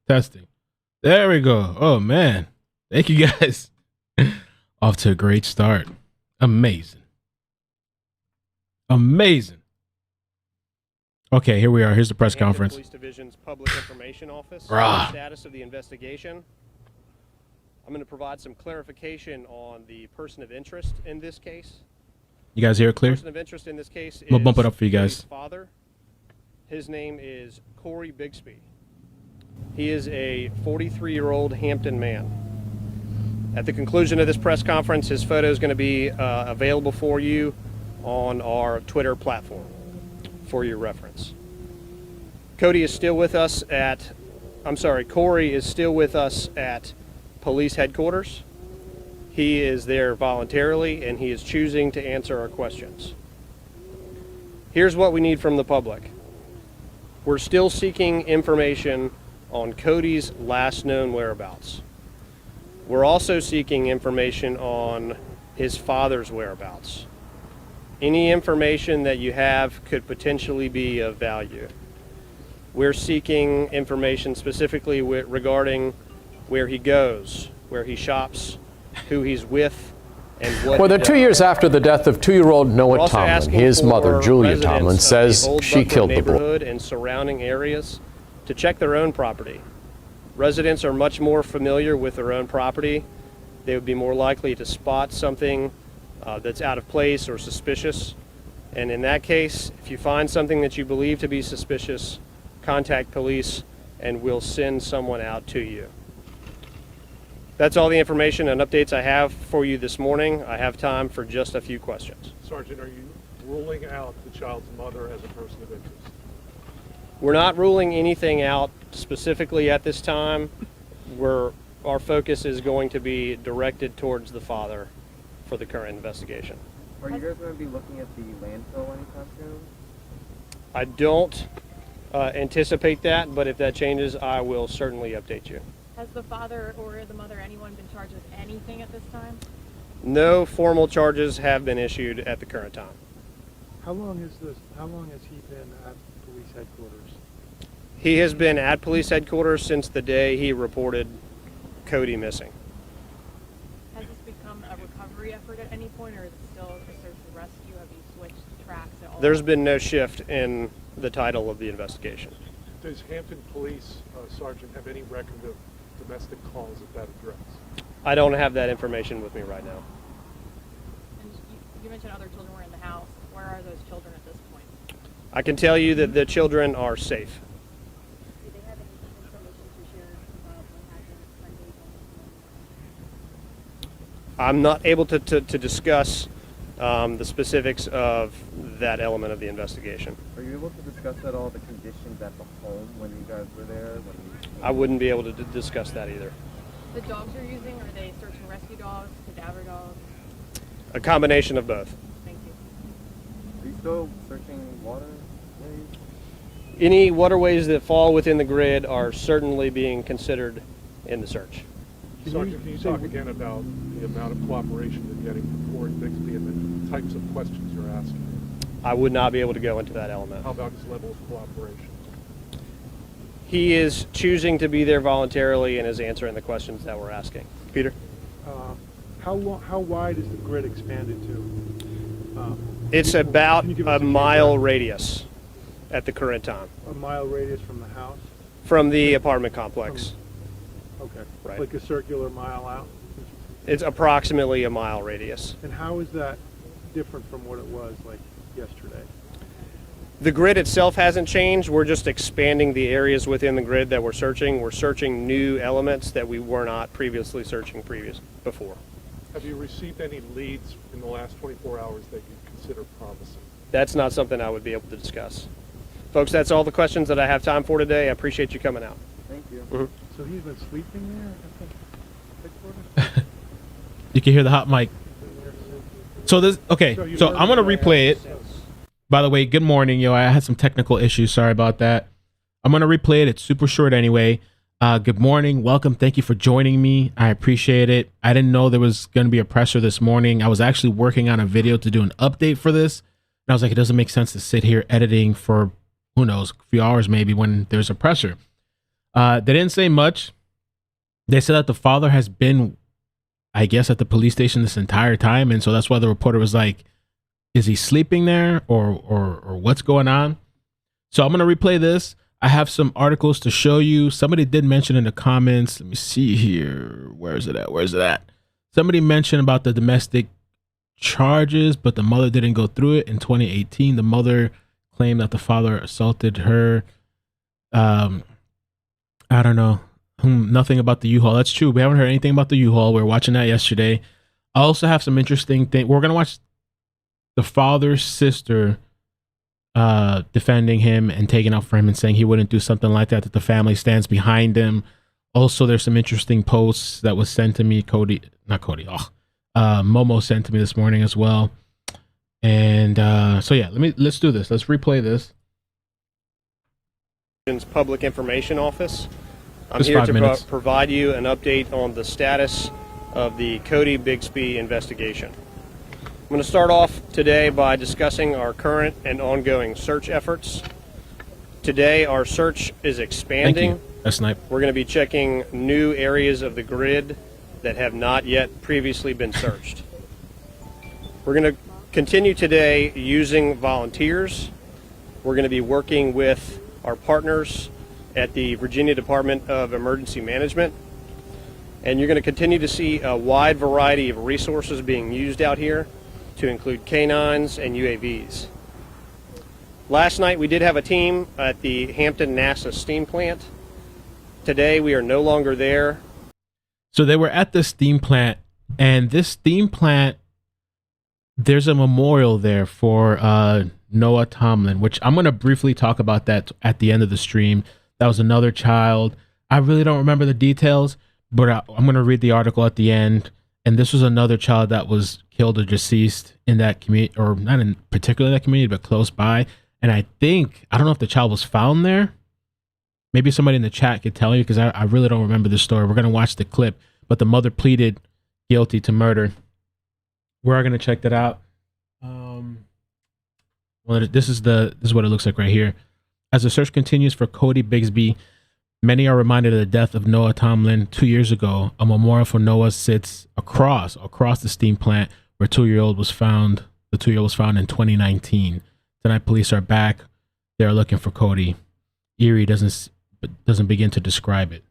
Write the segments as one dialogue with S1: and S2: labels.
S1: Testing. There we go. Oh man. Thank you guys. Off to a great start. Amazing. Amazing. Okay, here we are. Here's the press conference.
S2: Police Division's Public Information Office.
S1: Rah.
S2: Status of the investigation. I'm going to provide some clarification on the person of interest in this case.
S1: You guys hear it clear?
S2: The person of interest in this case is
S1: I'm gonna bump it up for you guys.
S2: Cody's father. His name is Cory Bigsby. He is a 43-year-old Hampton man. At the conclusion of this press conference, his photo is going to be available for you on our Twitter platform for your reference. Cory is still with us at police headquarters. He is there voluntarily, and he is choosing to answer our questions. Here's what we need from the public. We're still seeking information on Cody's last known whereabouts. We're also seeking information on his father's whereabouts. Any information that you have could potentially be of value. We're seeking information specifically regarding where he goes, where he shops, who he's with, and what.
S3: Well, they're 2 years after the death of 2-year-old Noah Tomlin. His mother, Julia Tomlin, says she killed the boy.
S2: And surrounding areas to check their own property. Residents are much more familiar with their own property. They would be more likely to spot something that's out of place or suspicious. And in that case, if you find something that you believe to be suspicious, contact police and we'll send someone out to you. That's all the information and updates I have for you this morning. I have time for just a few questions.
S4: Sergeant, are you ruling out the child's mother as a person of interest?
S2: We're not ruling anything out specifically at this time. Our focus is going to be directed towards the father for the current investigation.
S5: Are you guys going to be looking at the landfill anytime soon?
S2: I don't anticipate that, but if that changes, I will certainly update you.
S6: Has the father or the mother, anyone, been charged with anything at this time?
S2: No formal charges have been issued at the current time.
S4: How long has he been at police headquarters?
S2: He has been at police headquarters since the day he reported Cody missing.
S6: Has this become a recovery effort at any point, or is it still a search and rescue? Have you switched tracks at all?
S2: There's been no shift in the title of the investigation.
S4: Does Hampton Police, Sergeant, have any record of domestic calls at that address?
S2: I don't have that information with me right now.
S6: And you mentioned other children were in the house. Where are those children at this point?
S2: I can tell you that the children are safe.
S6: Do they have any information to share about what happened Sunday?
S2: I'm not able to discuss the specifics of that element of the investigation.
S5: Are you able to discuss at all the conditions at the home when you guys were there?
S2: I wouldn't be able to discuss that either.
S6: The dogs you're using, are they search and rescue dogs, cadaver dogs?
S2: A combination of both.
S6: Thank you.
S5: Are you still searching waterways?
S2: Any waterways that fall within the grid are certainly being considered in the search.
S4: Sergeant, can you talk again about the amount of cooperation you're getting from Cory Bigsby and the types of questions you're asking?
S2: I would not be able to go into that element.
S4: How about his level of cooperation?
S2: He is choosing to be there voluntarily and is answering the questions that we're asking. Peter?
S4: How wide is the grid expanded to?
S2: It's about a mile radius at the current time.
S4: A mile radius from the house?
S2: From the apartment complex.
S4: Okay.
S2: Right.
S4: Like a circular mile out?
S2: It's approximately a mile radius.
S4: And how is that different from what it was like yesterday?
S2: The grid itself hasn't changed. We're just expanding the areas within the grid that we're searching. We're searching new elements that we were not previously searching before.
S4: Have you received any leads in the last 24 hours that you consider promising?
S2: That's not something I would be able to discuss. Folks, that's all the questions that I have time for today. I appreciate you coming out.
S5: Thank you.
S2: Mm-hmm.
S4: So he's been sleeping there at the headquarters?
S1: You can hear the hot mic. So this, okay, so I'm gonna replay it. By the way, good morning, yo. I had some technical issues. Sorry about that. I'm gonna replay it. It's super short anyway. Good morning, welcome. Thank you for joining me. I appreciate it. I didn't know there was gonna be a presser this morning. I was actually working on a video to do an update for this, I was like, it doesn't make sense to sit here editing for, who knows, a few hours maybe when there's a presser. They didn't say much. They said that the father has been, I guess, at the police station this entire time. And so that's why the reporter was like, is he sleeping there or what's going on? So I'm going to replay this. I have some articles to show you. Somebody did mention in the comments. Let me see here. Where's it at? Somebody mentioned about the domestic charges, but the mother didn't go through it. In 2018, the mother claimed that the father assaulted her. I don't know. Nothing about the U-Haul. That's true. We haven't heard anything about the U-Haul. We were watching that yesterday. I also have some interesting things. We're going to watch the father's sister defending him and taking up for him and saying he wouldn't do something like that the family stands behind him. Also, there's some interesting posts that was sent to me. Momo sent to me this morning as well. And so yeah, let's do this. Let's replay this.
S2: Public Information Office. I'm
S1: Just
S2: here
S1: 5
S2: to
S1: minutes.
S2: provide you an update on the status of the Codi Bigsby investigation. I'm going to start off today by discussing our current and ongoing search efforts. Today, our search is expanding.
S1: Thank you. That's nice.
S2: We're going to be checking new areas of the grid that have not yet previously been searched. We're going to continue today using volunteers. We're going to be working with our partners at the Virginia Department of Emergency Management. And you're going to continue to see a wide variety of resources being used out here, to include canines and UAVs. Last night we did have a team at the Hampton NASA steam plant. Today we are no longer there.
S1: So they were at the steam plant, and this steam plant, there's a memorial there for Noah Tomlin, which I'm going to briefly talk about that at the end of the stream. That was another child. I really don't remember the details, but I'm going to read the article at the end. And this was another child that was killed or deceased in that community, or not in particular that community, but close by. And I don't know if the child was found there. Maybe somebody in the chat could tell you, because I really don't remember the story. We're going to watch the clip, but the mother pleaded guilty to murder. We are going to check that out. Well, this is what it looks like right here. As the search continues for Codi Bigsby, many are reminded of the death of Noah Tomlin 2 years ago. A memorial for Noah sits across the steam plant where the 2-year-old was found in 2019. Tonight, police are back. They are looking for Codi. Erie doesn't begin to describe it.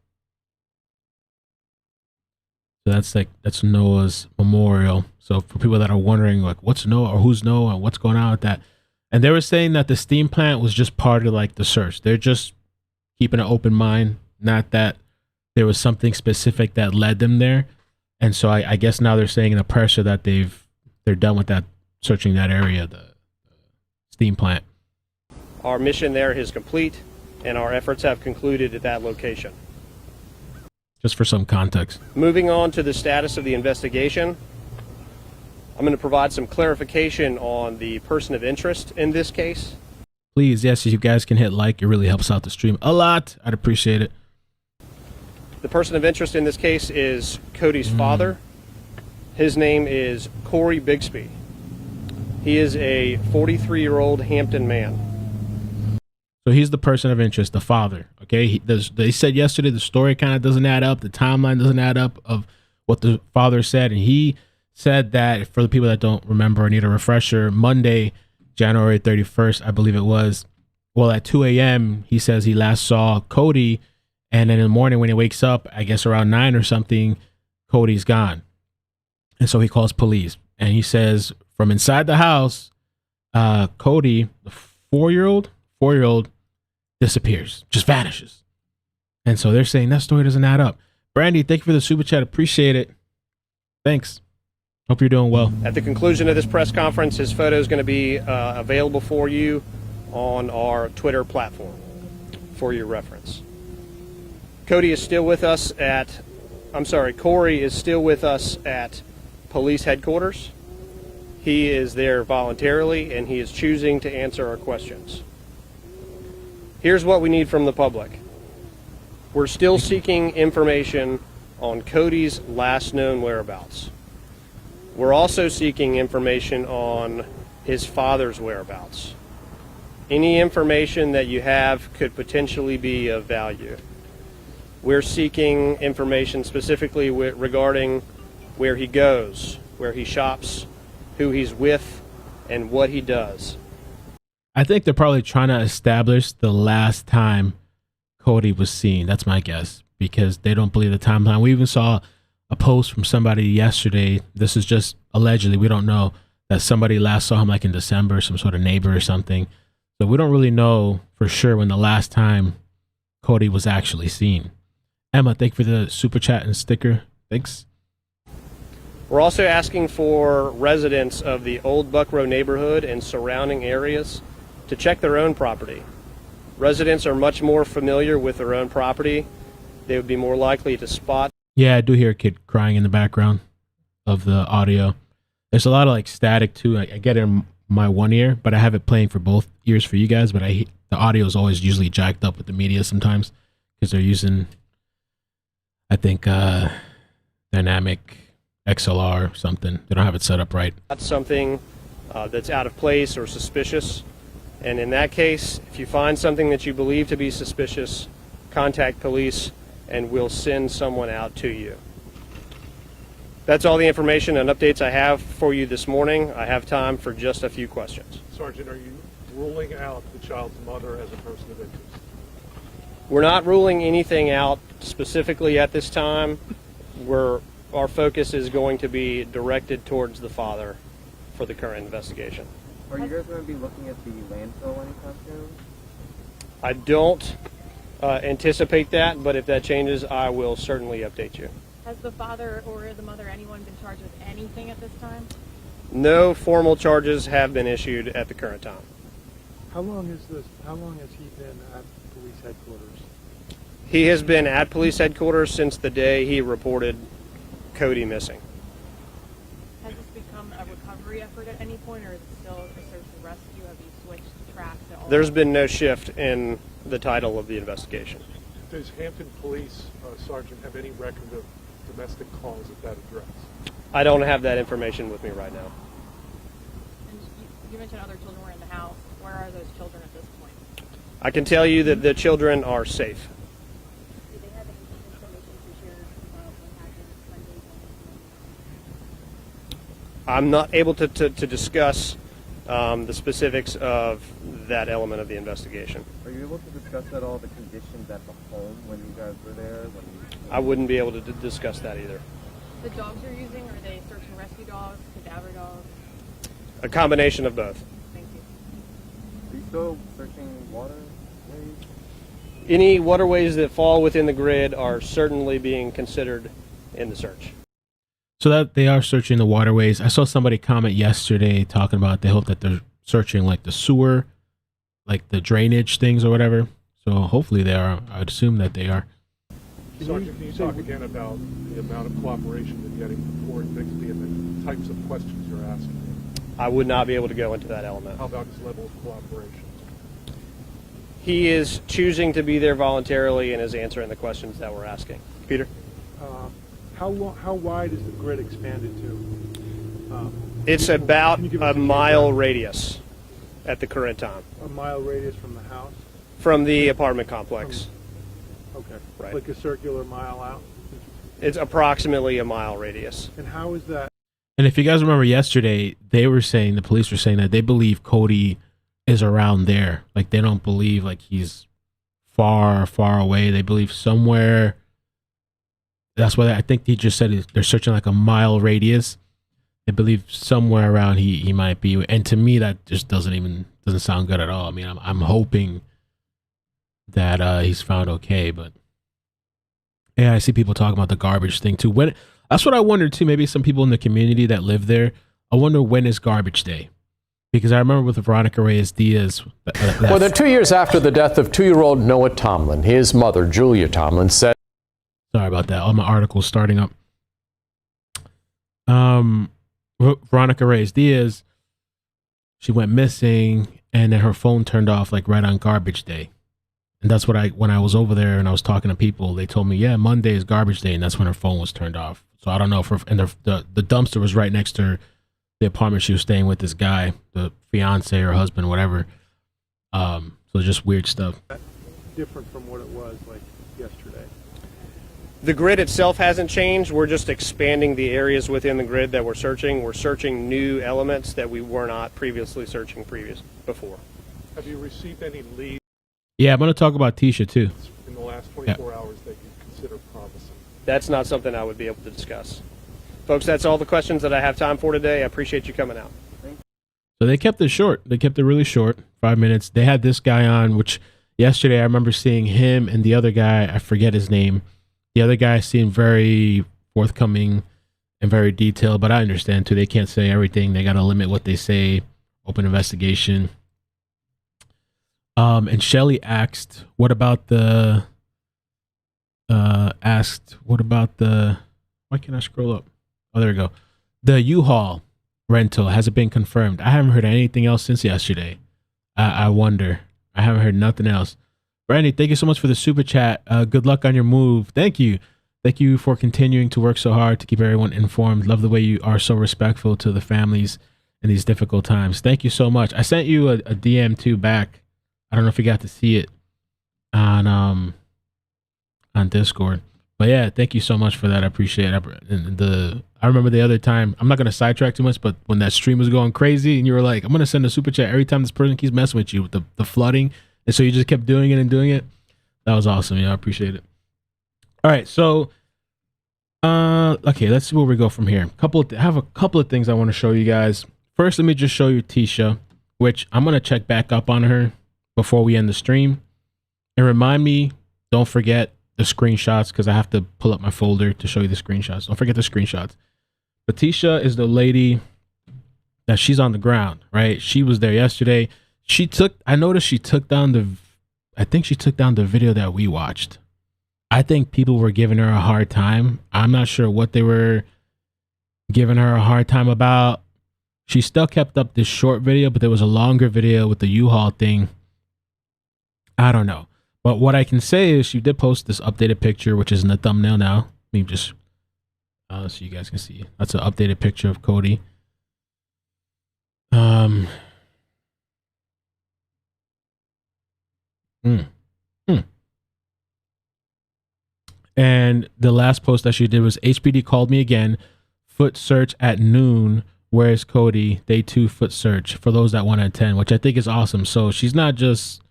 S1: So that's Noah's memorial. So for people that are wondering, like, what's Noah or who's Noah and what's going on with that, and they were saying that the steam plant was just part of like the search. They're just keeping an open mind, not that there was something specific that led them there. And so I guess now they're saying in the pressure that they're done with that, searching that area, the steam plant.
S2: Our mission there is complete, and our efforts have concluded at that location.
S1: Just for some context.
S2: Moving on to the status of the investigation, I'm going to provide some clarification on the person of interest in this case.
S1: Please, yes, if you guys can hit like, it really helps out the stream a lot. I'd appreciate it.
S2: The person of interest in this case is Codi's father. His name is Cory Bigsby. He is a 43-year-old Hampton man.
S1: So he's the person of interest, the father. Okay, they said yesterday the story kind of doesn't add up. The timeline doesn't add up of what the father said. And he said that, for the people that don't remember or need a refresher, Monday, January 31st, I believe it was, well, at 2 a.m., he says he last saw Codi. And then in the morning when he wakes up, I guess around 9 or something, Codi's gone. And so he calls police. And he says from inside the house, Codi, the 4-year-old, disappears, just vanishes. And so they're saying that story doesn't add up. Brandy, thank you for the super chat. Appreciate it. Thanks. Hope you're doing well.
S2: At the conclusion of this press conference, his photo is going to be available for you on our Twitter platform for your reference. Cory is still with us at police headquarters. He is there voluntarily, and he is choosing to answer our questions. Here's what we need from the public. We're still seeking information on Codi's last known whereabouts. We're also seeking information on his father's whereabouts. Any information that you have could potentially be of value. We're seeking information specifically regarding where he goes, where he shops, who he's with, and what he does.
S1: I think they're probably trying to establish the last time Cody was seen. That's my guess, because they don't believe the timeline. We even saw a post from somebody yesterday. This is just allegedly, we don't know, that somebody last saw him like in December, some sort of neighbor or something. So we don't really know for sure when the last time Cody was actually seen. Emma, thank you for the super chat and sticker. Thanks.
S2: We're also asking for residents of the Old Buckrow neighborhood and surrounding areas to check their own property. Residents are much more familiar with their own property. They would be more likely to spot.
S1: Yeah, I do hear a kid crying in the background of the audio. There's a lot of like static too. I get it in my one ear, but I have it playing for both ears for you guys. But the audio is always usually jacked up with the media sometimes because they're using, I think, dynamic XLR or something. They don't have it set up right.
S2: That's something that's out of place or suspicious. And in that case, if you find something that you believe to be suspicious, contact police and we'll send someone out to you. That's all the information and updates I have for you this morning. I have time for just a few questions.
S4: Sergeant, are you ruling out the child's mother as a person of interest?
S2: We're not ruling anything out specifically at this time. Our focus is going to be directed towards the father for the current investigation.
S5: Are you guys going to be looking at the landfill anytime soon?
S2: I don't anticipate that, but if that changes, I will certainly update you.
S6: Has the father or the mother, anyone, been charged with anything at this time?
S2: No formal charges have been issued at the current time.
S7: How long has he been at police headquarters?
S2: He has been at police headquarters since the day he reported Cody missing.
S6: Has this become a recovery effort at any point, or is it still a search and rescue? Have you switched tracks at all?
S2: There's been no shift in the title of the investigation.
S4: Does Hampton Police, Sergeant, have any record of domestic calls at that address?
S2: I don't have that information with me right now.
S6: And you mentioned other children were in the house. Where are those children at this point?
S2: I can tell you that the children are safe.
S6: Do they have any information to share about what happened Sunday?
S2: I'm not able to discuss the specifics of that element of the investigation.
S5: Are you able to discuss at all the conditions at the home when you guys were there?
S2: I wouldn't be able to discuss that either.
S6: The dogs you're using, are they search and rescue dogs, cadaver dogs?
S2: A combination of both.
S6: Thank you.
S5: Are you still searching waterways?
S2: Any waterways that fall within the grid are certainly being considered in the search.
S1: So that they are searching the waterways. I saw somebody comment yesterday talking about they hope that they're searching like the sewer, like the drainage things or whatever. So hopefully they are. I'd assume that they are.
S4: Sergeant, can you talk again about the amount of cooperation you're getting from Cory Bigsby and the types of questions you're asking?
S2: I would not be able to go into that element.
S4: How about his level of cooperation?
S2: He is choosing to be there voluntarily and is answering the questions that we're asking. Peter?
S7: How wide is the grid expanded to?
S2: It's about a mile radius at the current time.
S7: A mile radius from the house?
S2: From the apartment complex.
S7: Okay.
S2: Right.
S7: Like a circular mile out?
S2: It's approximately a mile radius.
S7: And how is that?
S1: And if you guys remember yesterday, the police were saying that they believe Cody is around there. Like they don't believe like he's far, far away. They believe somewhere. That's why I think he just said they're searching like a mile radius. They believe somewhere around he might be. And to me, that just doesn't sound good at all. I mean, I'm hoping that he's found okay, but yeah, I see people talking about the garbage thing too. That's what I wondered too. Maybe some people in the community that live there. I wonder when is garbage day, because I remember with Veronica Reyes-Diaz.
S3: More than 2 years after the death of 2-year-old Noah Tomlin, his mother, Julia Tomlin, said.
S1: Sorry about that. All my articles starting up. Veronica Reyes-Diaz, she went missing, and then her phone turned off like right on garbage day. And that's what when I was over there and I was talking to people, they told me, yeah, Monday is garbage day, and that's when her phone was turned off. So I don't know if the dumpster was right next to the apartment she was staying with this guy, the fiance or husband, whatever. So just weird stuff.
S7: Different from what it was like yesterday.
S2: The grid itself hasn't changed. We're just expanding the areas within the grid that we're searching. We're searching new elements that we were not previously searching before.
S4: Have you received any leads
S1: Yeah, I'm going to talk about Tisha too.
S4: in the last 24 hours that you consider promising?
S2: That's not something I would be able to discuss. Folks, that's all the questions that I have time for today. I appreciate you coming out.
S1: So they kept it short. They kept it really short, 5 minutes. They had this guy on, which yesterday I remember seeing him and the other guy, I forget his name. The other guy seemed very forthcoming and very detailed, but I understand too. They can't say everything. They got to limit what they say. Open investigation. And Shelly asked, what about the, why can't I scroll up? Oh, there we go. The U-Haul rental, has it been confirmed? I haven't heard anything else since yesterday. I wonder. I haven't heard nothing else. Brandy, thank you so much for the super chat. Good luck on your move. Thank you. Thank you for continuing to work so hard to keep everyone informed. Love the way you are so respectful to the families in these difficult times. Thank you so much. I sent you a DM too back. I don't know if you got to see it on Discord. But yeah, thank you so much for that. I appreciate it. I remember the other time, I'm not going to sidetrack too much, but when that stream was going crazy and you were like, I'm going to send a super chat every time this person keeps messing with you with the flooding. And so you just kept doing it and doing it. That was awesome. Yeah, I appreciate it. All right. So, okay, let's see where we go from here. I have a couple of things I want to show you guys. First, let me just show you Tisha, which I'm going to check back up on her before we end the stream. And remind me, don't forget the screenshots, because I have to pull up my folder to show you the screenshots. Don't forget the screenshots. But Tisha is the lady that she's on the ground, right? She was there yesterday. I noticed she took down the video that we watched. I think people were giving her a hard time. I'm not sure what they were giving her a hard time about. She still kept up this short video, but there was a longer video with the U-Haul thing. I don't know. But what I can say is she did post this updated picture, which is in the thumbnail now. Let me just, so you guys can see. That's an updated picture of Cody. And the last post that she did was, HPD called me again. Foot search at noon. Where's Cody? Day 2 foot search for those that want to attend, which I think is awesome. So she's not just,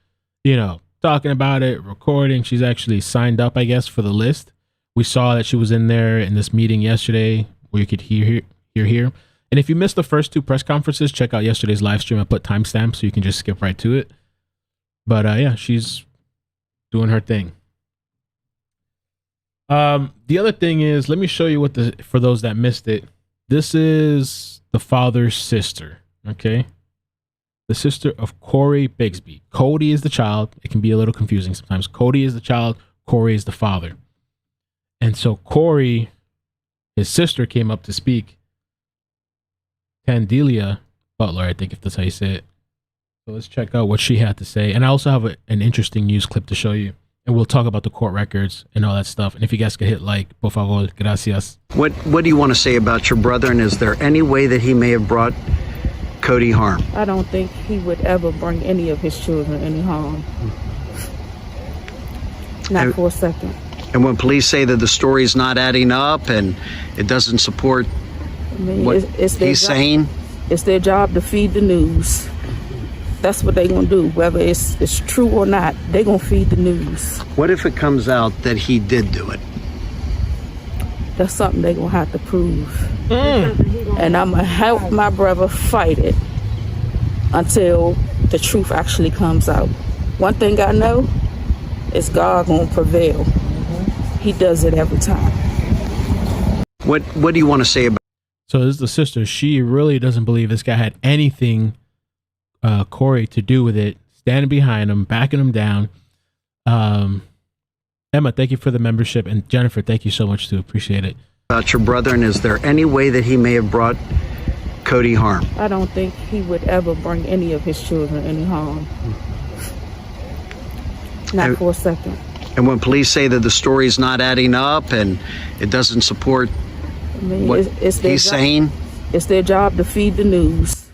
S1: talking about it, recording. She's actually signed up, I guess, for the list. We saw that she was in there in this meeting yesterday where you could hear. And if you missed the first 2 press conferences, check out yesterday's live stream. I put timestamps so you can just skip right to it. But yeah, she's doing her thing. The other thing is, let me show you for those that missed it. This is the father's sister. Okay. The sister of Cory Bigsby. Cody is the child. It can be a little confusing sometimes. Cody is the child. Cory is the father. And so Cory, his sister, came up to speak. Tandelia Butler, I think, if that's how you say it. So let's check out what she had to say. And I also have an interesting news clip to show you. And we'll talk about the court records and all that stuff. And if you guys could hit like, por favor, gracias.
S8: What do you want to say about your brother? And is there any way that he may have brought Cody harm?
S9: I don't think he would ever bring any of his children any harm. Not for a second.
S8: And when police say that the story's not adding up and it doesn't support what he's saying?
S9: It's their job to feed the news. That's what they're going to do. Whether it's true or not, they're going to feed the news.
S8: What if it comes out that he did do it?
S9: That's something they're going to have to prove. And I'm going to help my brother fight it until the truth actually comes out. One thing I know is God going to prevail. He does it every time.
S8: What do you want to say about?
S1: So this is the sister. She really doesn't believe this guy had anything, Cory, to do with it. Standing behind him, backing him down. Emma, thank you for the membership. And Jennifer, thank you so much too. Appreciate it.
S8: About your brother, and is there any way that he may have brought Cody harm?
S9: I don't think he would ever bring any of his children any harm. Not for a second.
S8: And when police say that the story's not adding up and it doesn't support what he's saying?
S9: It's their job to feed the news.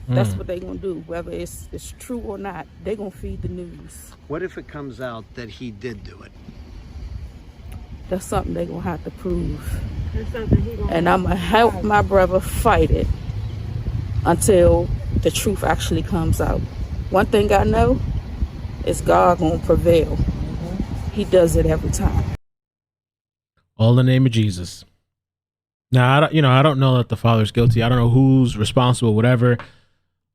S9: That's what they're going to do. Whether it's true or not, they're going to feed the news.
S8: What if it comes out that he did do it?
S9: That's something they're going to have to prove. And I'm going to help my brother fight it until the truth actually comes out. One thing I know is God going to prevail. He does it every time.
S1: All in the name of Jesus. Now, I don't know that the father's guilty. I don't know who's responsible, whatever.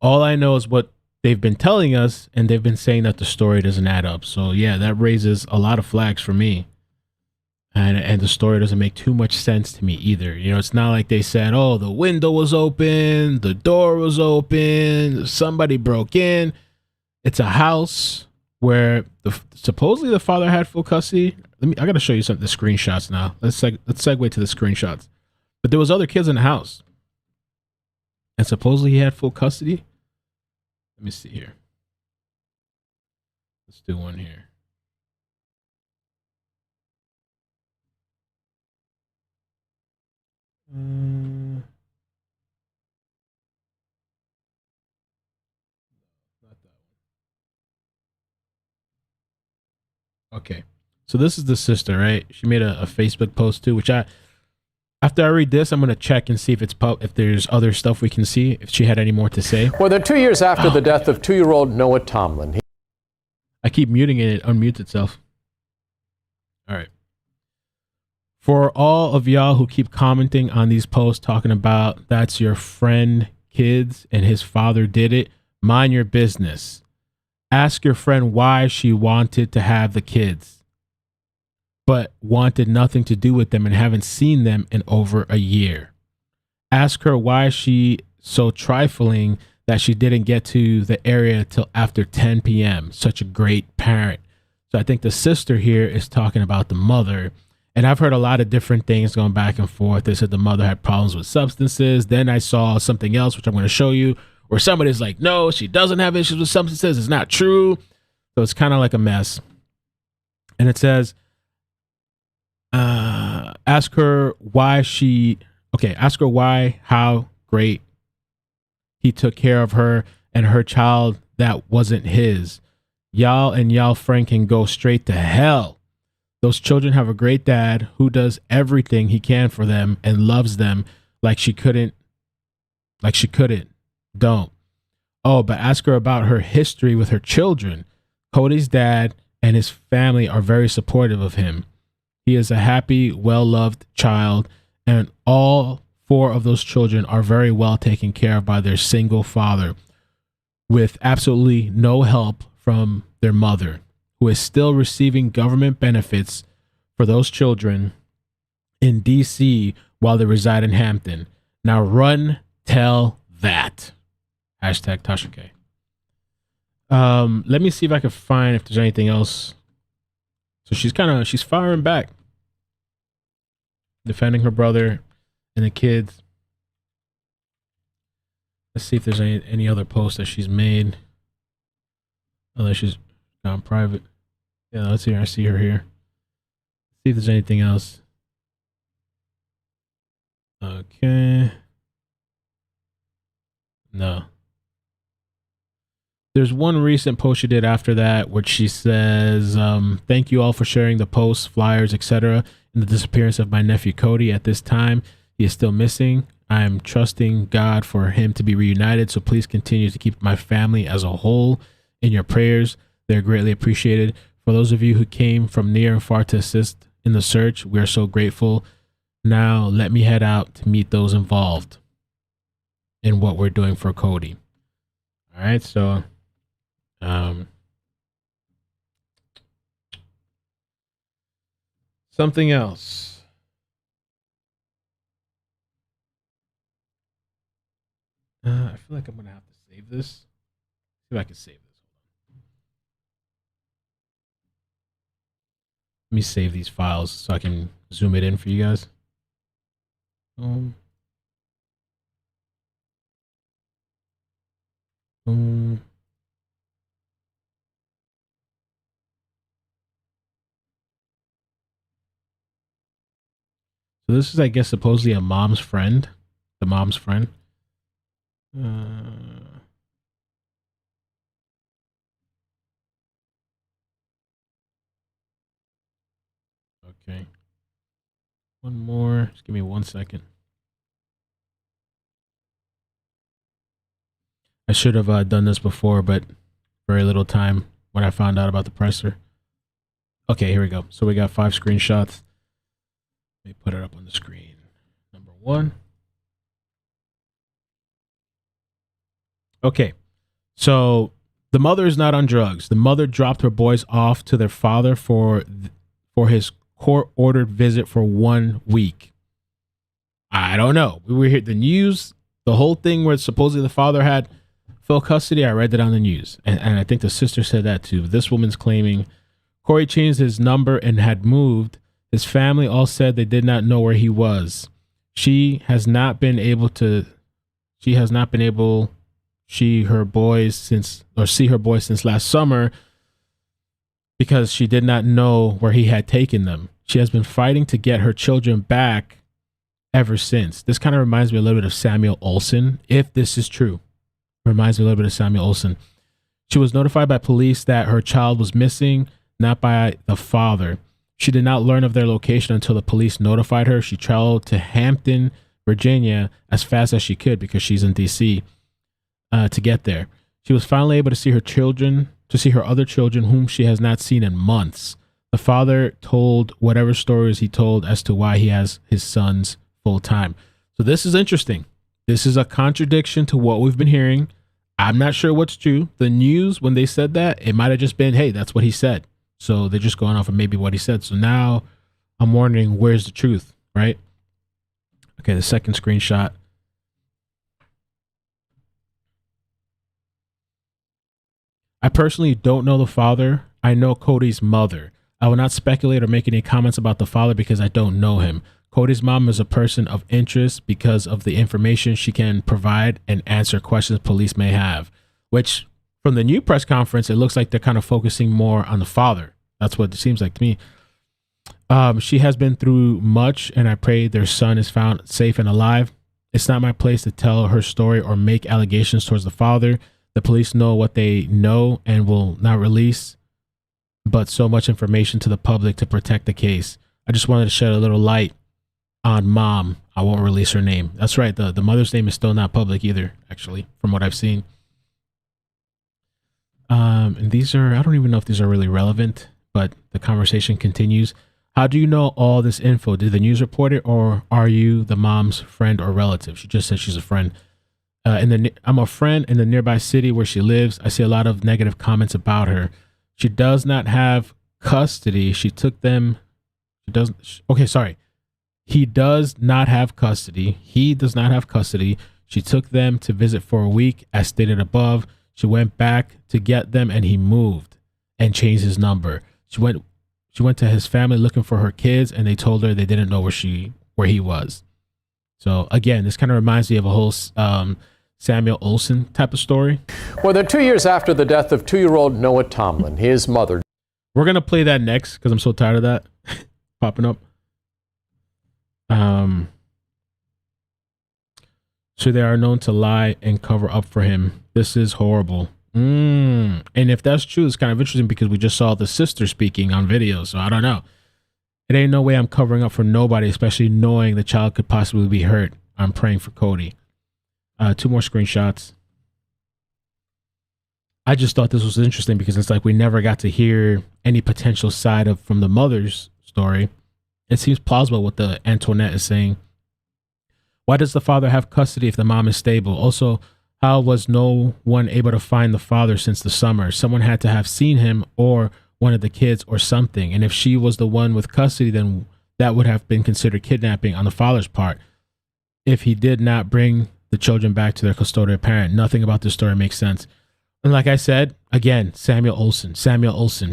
S1: All I know is what they've been telling us, and they've been saying that the story doesn't add up. So yeah, that raises a lot of flags for me. And the story doesn't make too much sense to me either. It's not like they said, oh, the window was open, the door was open, somebody broke in. It's a house where supposedly the father had full custody. I got to show you the screenshots now. Let's segue to the screenshots. But there was other kids in the house, and supposedly he had full custody. Let me see here. Let's do one here. Not that one. Okay, so this is the sister, right? She made a Facebook post too, which after I read this, I'm gonna check and see if there's other stuff we can see. If she had any more to say.
S3: More than 2 years after the death of 2-year-old Noah Tomlin.
S1: I keep muting it; it unmutes itself. All right. For all of y'all who keep commenting on these posts talking about that's your friend kids and his father did it, mind your business. Ask your friend why she wanted to have the kids, but wanted nothing to do with them and haven't seen them in over a year. Ask her why she so trifling that she didn't get to the area till after 10 p.m. Such a great parent. So I think the sister here is talking about the mother. And I've heard a lot of different things going back and forth. They said the mother had problems with substances. Then I saw something else, which I'm going to show you, where somebody's like, no, she doesn't have issues with substances. It's not true. So it's kind of like a mess. And it says, ask her why, how great he took care of her and her child that wasn't his. Y'all and y'all friend can go straight to hell. Those children have a great dad who does everything he can for them and loves them like she couldn't. Don't. Oh, but ask her about her history with her children. Cody's dad and his family are very supportive of him. He is a happy, well-loved child, and all 4 of those children are very well taken care of by their single father, with absolutely no help from their mother, who is still receiving government benefits for those children in D.C. while they reside in Hampton. Now run, tell that. Hashtag Tasha K. Let me see if I can find if there's anything else. So she's firing back, defending her brother and the kids. Let's see if there's any other posts that she's made. Unless she's gone private. Yeah, let's see. I see her here. See if there's anything else. Okay. No. There's one recent post she did after that, which she says, thank you all for sharing the posts, flyers, etc. in the disappearance of my nephew Cody. At this time, he is still missing. I am trusting God for him to be reunited, so please continue to keep my family as a whole in your prayers. They're greatly appreciated. For those of you who came from near and far to assist in the search, we are so grateful. Now, let me head out to meet those involved in what we're doing for Cody. All right, so something else. I feel like I'm gonna have to save this. See if I can save this. Let me save these files so I can zoom it in for you guys. So this is, I guess, supposedly a mom's friend the mom's friend. Okay. One more. Just give me 1 second. I should have done this before, but very little time when I found out about the presser. Okay, here we go. So we got 5 screenshots. Let me put it up on the screen. Number 1. Okay, so the mother is not on drugs. The mother dropped her boys off to their father for his court-ordered visit for 1 week. I don't know. We were here, the news, the whole thing where supposedly the father had full custody. I read that on the news, and I think the sister said that too. This woman's claiming Cory changed his number and had moved. His family all said they did not know where he was. She has not been able to see her boys since last summer because she did not know where he had taken them. She has been fighting to get her children back ever since. This kind of reminds me a little bit of Samuel Olsen, if this is true. Reminds me a little bit of Samuel Olsen. She was notified by police that her child was missing, not by the father. She did not learn of their location until the police notified her. She traveled to Hampton, Virginia, as fast as she could because she's in D.C. To get there. She was finally able to see her other children, whom she has not seen in months. The father told whatever stories he told as to why he has his sons full time. So this is interesting. This is a contradiction to what we've been hearing. I'm not sure what's true. The news, when they said that, it might have just been, hey, that's what he said. So they're just going off of maybe what he said. So now I'm wondering, where's the truth, right? Okay, the second screenshot. I personally don't know the father. I know Cody's mother. I will not speculate or make any comments about the father because I don't know him. Cody's mom is a person of interest because of the information she can provide and answer questions police may have, which from the new press conference, it looks like they're kind of focusing more on the father. That's what it seems like to me. She has been through much, and I pray their son is found safe and alive. It's not my place to tell her story or make allegations towards the father. The police know what they know and will not release but so much information to the public to protect the case. I just wanted to shed a little light on mom. I won't release her name. That's right. The mother's name is still not public either, actually, from what I've seen. And these are, I don't even know if these are really relevant, but the conversation continues. How do you know all this info? Did the news report it, or are you the mom's friend or relative? She just said she's a friend. I'm a friend in the nearby city where she lives. I see a lot of negative comments about her. She does not have custody. She took them. He does not have custody. He does not have custody. She took them to visit for a week, as stated above. She went back to get them, and he moved and changed his number. She went to his family looking for her kids, and they told her they didn't know where he was. So again, this kind of reminds me of a whole Samuel Olsen type of story.
S3: More than 2 years after the death of 2-year-old Noah Tomlin, his mother.
S1: We're going to play that next because I'm so tired of that popping up. So they are known to lie and cover up for him. This is horrible. And if that's true, it's kind of interesting because we just saw the sister speaking on video. So I don't know. It ain't no way I'm covering up for nobody, especially knowing the child could possibly be hurt. I'm praying for Cody. 2 more screenshots. I just thought this was interesting because it's like we never got to hear any potential side from the mother's story. It seems plausible what the Antoinette is saying. Why does the father have custody if the mom is stable? Also, how was no one able to find the father since the summer? Someone had to have seen him or one of the kids or something. And if she was the one with custody, then that would have been considered kidnapping on the father's part. If he did not bring the children back to their custodial parent, nothing about this story makes sense. And like I said, again, Samuel Olsen.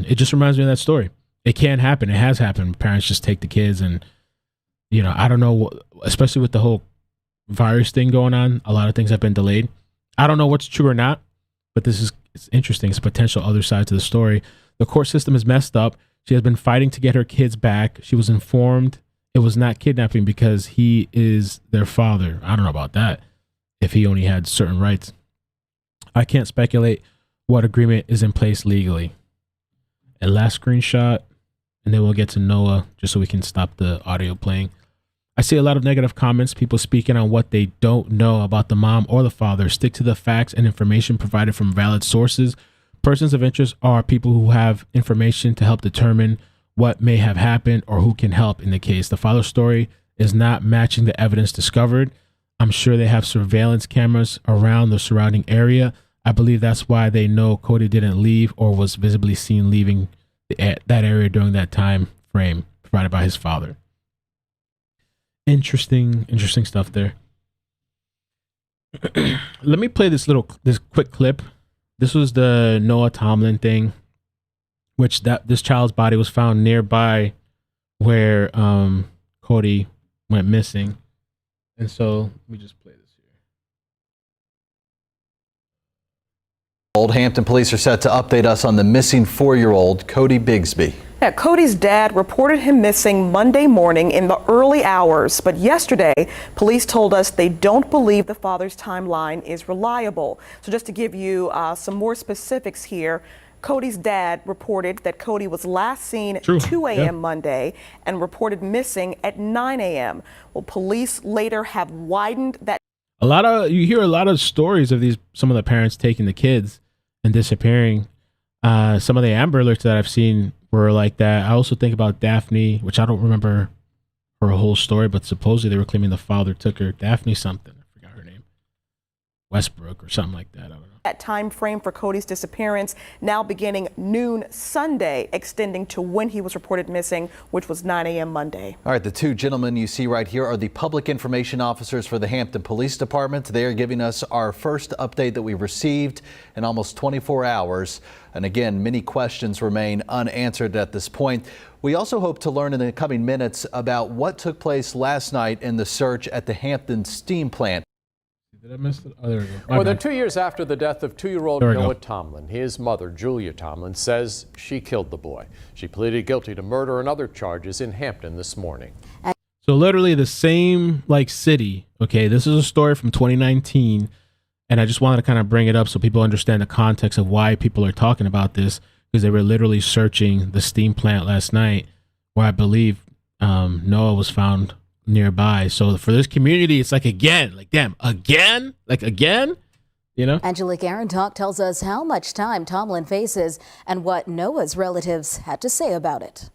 S1: It just reminds me of that story. It can happen. It has happened. Parents just take the kids and, I don't know, especially with the whole virus thing going on, a lot of things have been delayed. I don't know what's true or not, but it's interesting. It's a potential other side to the story. The court system is messed up. She has been fighting to get her kids back. She was informed it was not kidnapping because he is their father. I don't know about that. If he only had certain rights. I can't speculate what agreement is in place legally. And last screenshot, and then we'll get to Noah just so we can stop the audio playing. I see a lot of negative comments, people speaking on what they don't know about the mom or the father. Stick to the facts and information provided from valid sources. Persons of interest are people who have information to help determine what may have happened or who can help in the case. The father's story is not matching the evidence discovered. I'm sure they have surveillance cameras around the surrounding area. I believe that's why they know Codi didn't leave or was visibly seen leaving that area during that time frame provided by his father. Interesting stuff there. Let me play this quick clip. This was the Noah Tomlin thing, which this child's body was found nearby where Codi went missing. And so let me just play this here.
S10: Old Hampton Police are set to update us on the missing 4-year-old Codi Bigsby.
S11: Yeah, Codi's dad reported him missing Monday morning in the early hours, but yesterday, police told us they don't believe the father's timeline is reliable. So just to give you some more specifics here, Codi's dad reported that Codi was last seen at 2 a.m. Monday and reported missing at 9 a.m. Well, police later have widened that.
S1: You hear a lot of stories of some of the parents taking the kids and disappearing. Some of the Amber Alerts that I've seen were like that. I also think about Daphne, which I don't remember her whole story, but supposedly they were claiming the father took her. Daphne something. I forgot her name. Westbrook or something like that. I don't know.
S11: That time frame for Codi's disappearance now beginning noon Sunday, extending to when he was reported missing, which was 9 a.m. Monday.
S10: All right, the two gentlemen you see right here are the public information officers for the Hampton Police Department. They are giving us our first update that we've received in almost 24 hours. And again, many questions remain unanswered at this point. We also hope to learn in the coming minutes about what took place last night in the search at the Hampton steam plant.
S1: Did I miss it? Oh, there we go.
S3: More than 2 years after the death of 2-year-old Noah Tomlin, his mother, Julia Tomlin, says she killed the boy. She pleaded guilty to murder and other charges in Hampton this morning.
S1: So literally the same city. Okay, this is a story from 2019, and I just wanted to kind of bring it up so people understand the context of why people are talking about this, because they were literally searching the steam plant last night, where I believe Noah was found nearby. So for this community, it's again, again, you know.
S12: Angelique Arentalk tells us how much time Tomlin faces and what Noah's relatives had to say about it.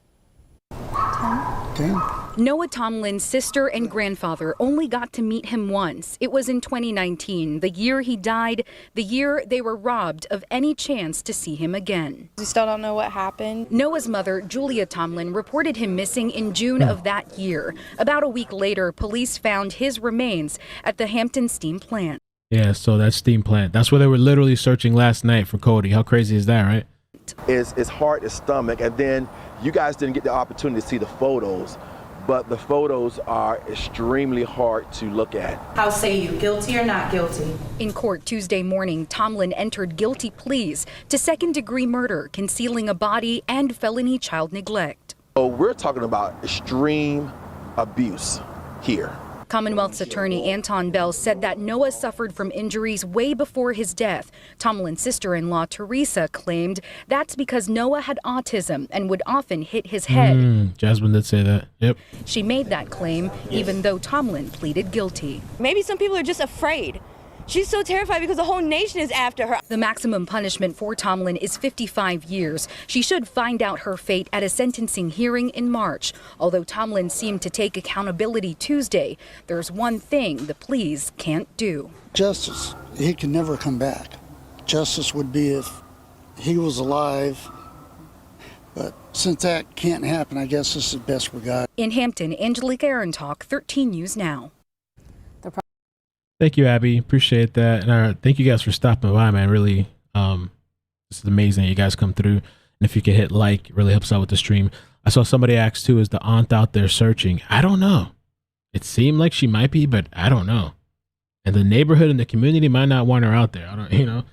S13: Noah Tomlin's sister and grandfather only got to meet him once. It was in 2019, the year he died, the year they were robbed of any chance to see him again.
S14: We still don't know what happened.
S13: Noah's mother, Julia Tomlin, reported him missing in June of that year. About a week later, police found his remains at the Hampton steam plant.
S1: Yeah, so that steam plant, that's where they were literally searching last night for Codi. How crazy is that, right?
S15: It's hard to stomach, and then you guys didn't get the opportunity to see the photos, but the photos are extremely hard to look at.
S11: How say you, guilty or not guilty?
S13: In court Tuesday morning, Tomlin entered guilty pleas to second-degree murder, concealing a body, and felony child neglect.
S15: So we're talking about extreme abuse here.
S13: Commonwealth's attorney Anton Bell said that Noah suffered from injuries way before his death. Tomlin's sister-in-law Teresa claimed that's because Noah had autism and would often hit his head.
S1: Jasmine did say that. Yep.
S13: She made that claim even though Tomlin pleaded guilty.
S14: Maybe some people are just afraid. She's so terrified because the whole nation is after her.
S13: The maximum punishment for Tomlin is 55 years. She should find out her fate at a sentencing hearing in March. Although Tomlin seemed to take accountability Tuesday, there's one thing the pleas can't do.
S16: Justice. He can never come back. Justice would be if he was alive. But since that can't happen, I guess this is the best we got.
S13: In Hampton, Angelique Arentalk, 13 News Now.
S1: Thank you, Abby. Appreciate that. And thank you guys for stopping by, man. Really, this is amazing that you guys come through. And if you could hit like, it really helps out with the stream. I saw somebody ask too, is the aunt out there searching? I don't know. It seemed like she might be, but I don't know. And the neighborhood and the community might not want her out there. I don't, you know.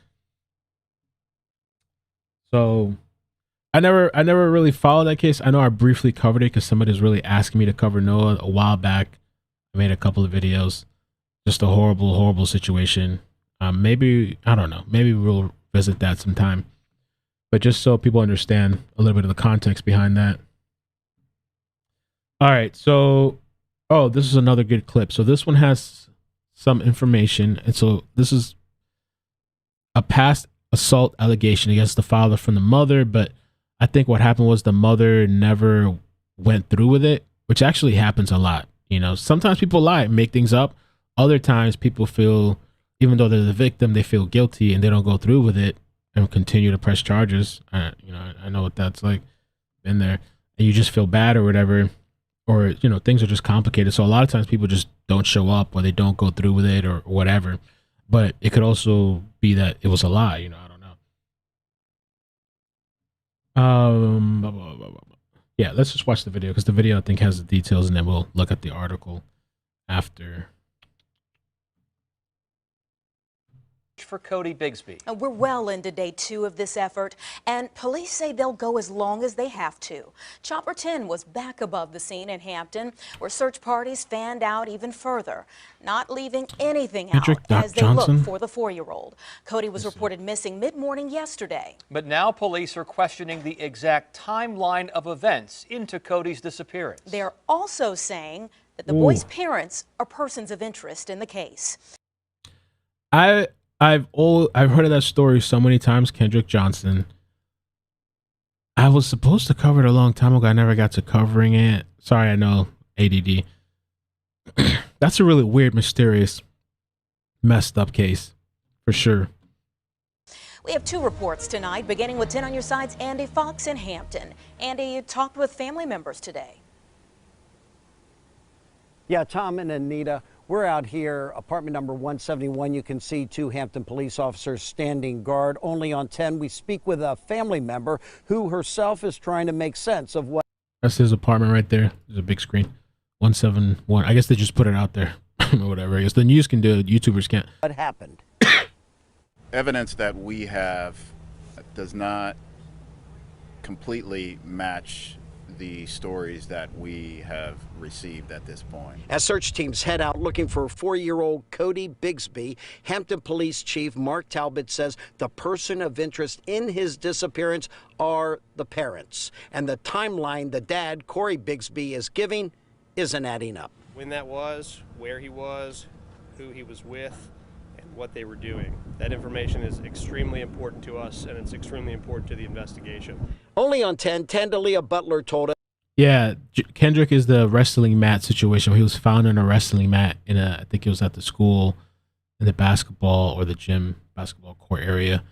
S1: So I never really followed that case. I know I briefly covered it because somebody was really asking me to cover Noah a while back. I made a couple of videos. Just a horrible, horrible situation. Maybe, I don't know. Maybe we'll visit that sometime. But just so people understand a little bit of the context behind that. All right. So, this is another good clip. So this one has some information. And so this is a past assault allegation against the father from the mother. But I think what happened was the mother never went through with it, which actually happens a lot. You know, sometimes people lie and make things up. Other times people feel, even though they're the victim, they feel guilty and they don't go through with it and continue to press charges. You know, I know what that's like. Been there. And you just feel bad or whatever. Or, you know, things are just complicated. So a lot of times people just don't show up or they don't go through with it or whatever. But it could also be that it was a lie. You know, I don't know. Yeah, let's just watch the video because the video, I think, has the details, and then we'll look at the article after.
S17: For Codi Bigsby.
S18: We're well into day 2 of this effort, and police say they'll go as long as they have to. Chopper 10 was back above the scene in Hampton, where search parties fanned out even further, not leaving anything out as they look for the 4-year-old. Codi was reported missing mid-morning yesterday.
S17: But now police are questioning the exact timeline of events into Codi's disappearance.
S18: They're also saying that the boy's parents are persons of interest in the case.
S1: I've heard of that story so many times, Kendrick Johnson. I was supposed to cover it a long time ago. I never got to covering it. Sorry, I know, ADD. That's a really weird, mysterious, messed up case, for sure.
S18: We have 2 reports tonight, beginning with 10 on your side's Andy Fox in Hampton. Andy, you talked with family members today.
S19: Yeah, Tom and Anita, we're out here, apartment number 171. You can see 2 Hampton police officers standing guard. Only on 10, we speak with a family member who herself is trying to make sense of what.
S1: That's his apartment right there. There's a big screen. 171. I guess they just put it out there or whatever. I guess the news can do it. YouTubers can't.
S19: What happened?
S20: Evidence that we have does not completely match the stories that we have received at this point.
S19: As search teams head out looking for 4-year-old Codi Bigsby, Hampton Police Chief Mark Talbot says the person of interest in his disappearance are the parents. And the timeline the dad, Cory Bigsby, is giving isn't adding up.
S2: When that was, where he was, who he was with, and what they were doing. That information is extremely important to us, and it's extremely important to the investigation.
S19: Only on 10, Tandalia Butler told us.
S1: Yeah, Kendrick is the wrestling mat situation where he was found in a wrestling mat in I think it was at the school, in the basketball or the gym basketball court area.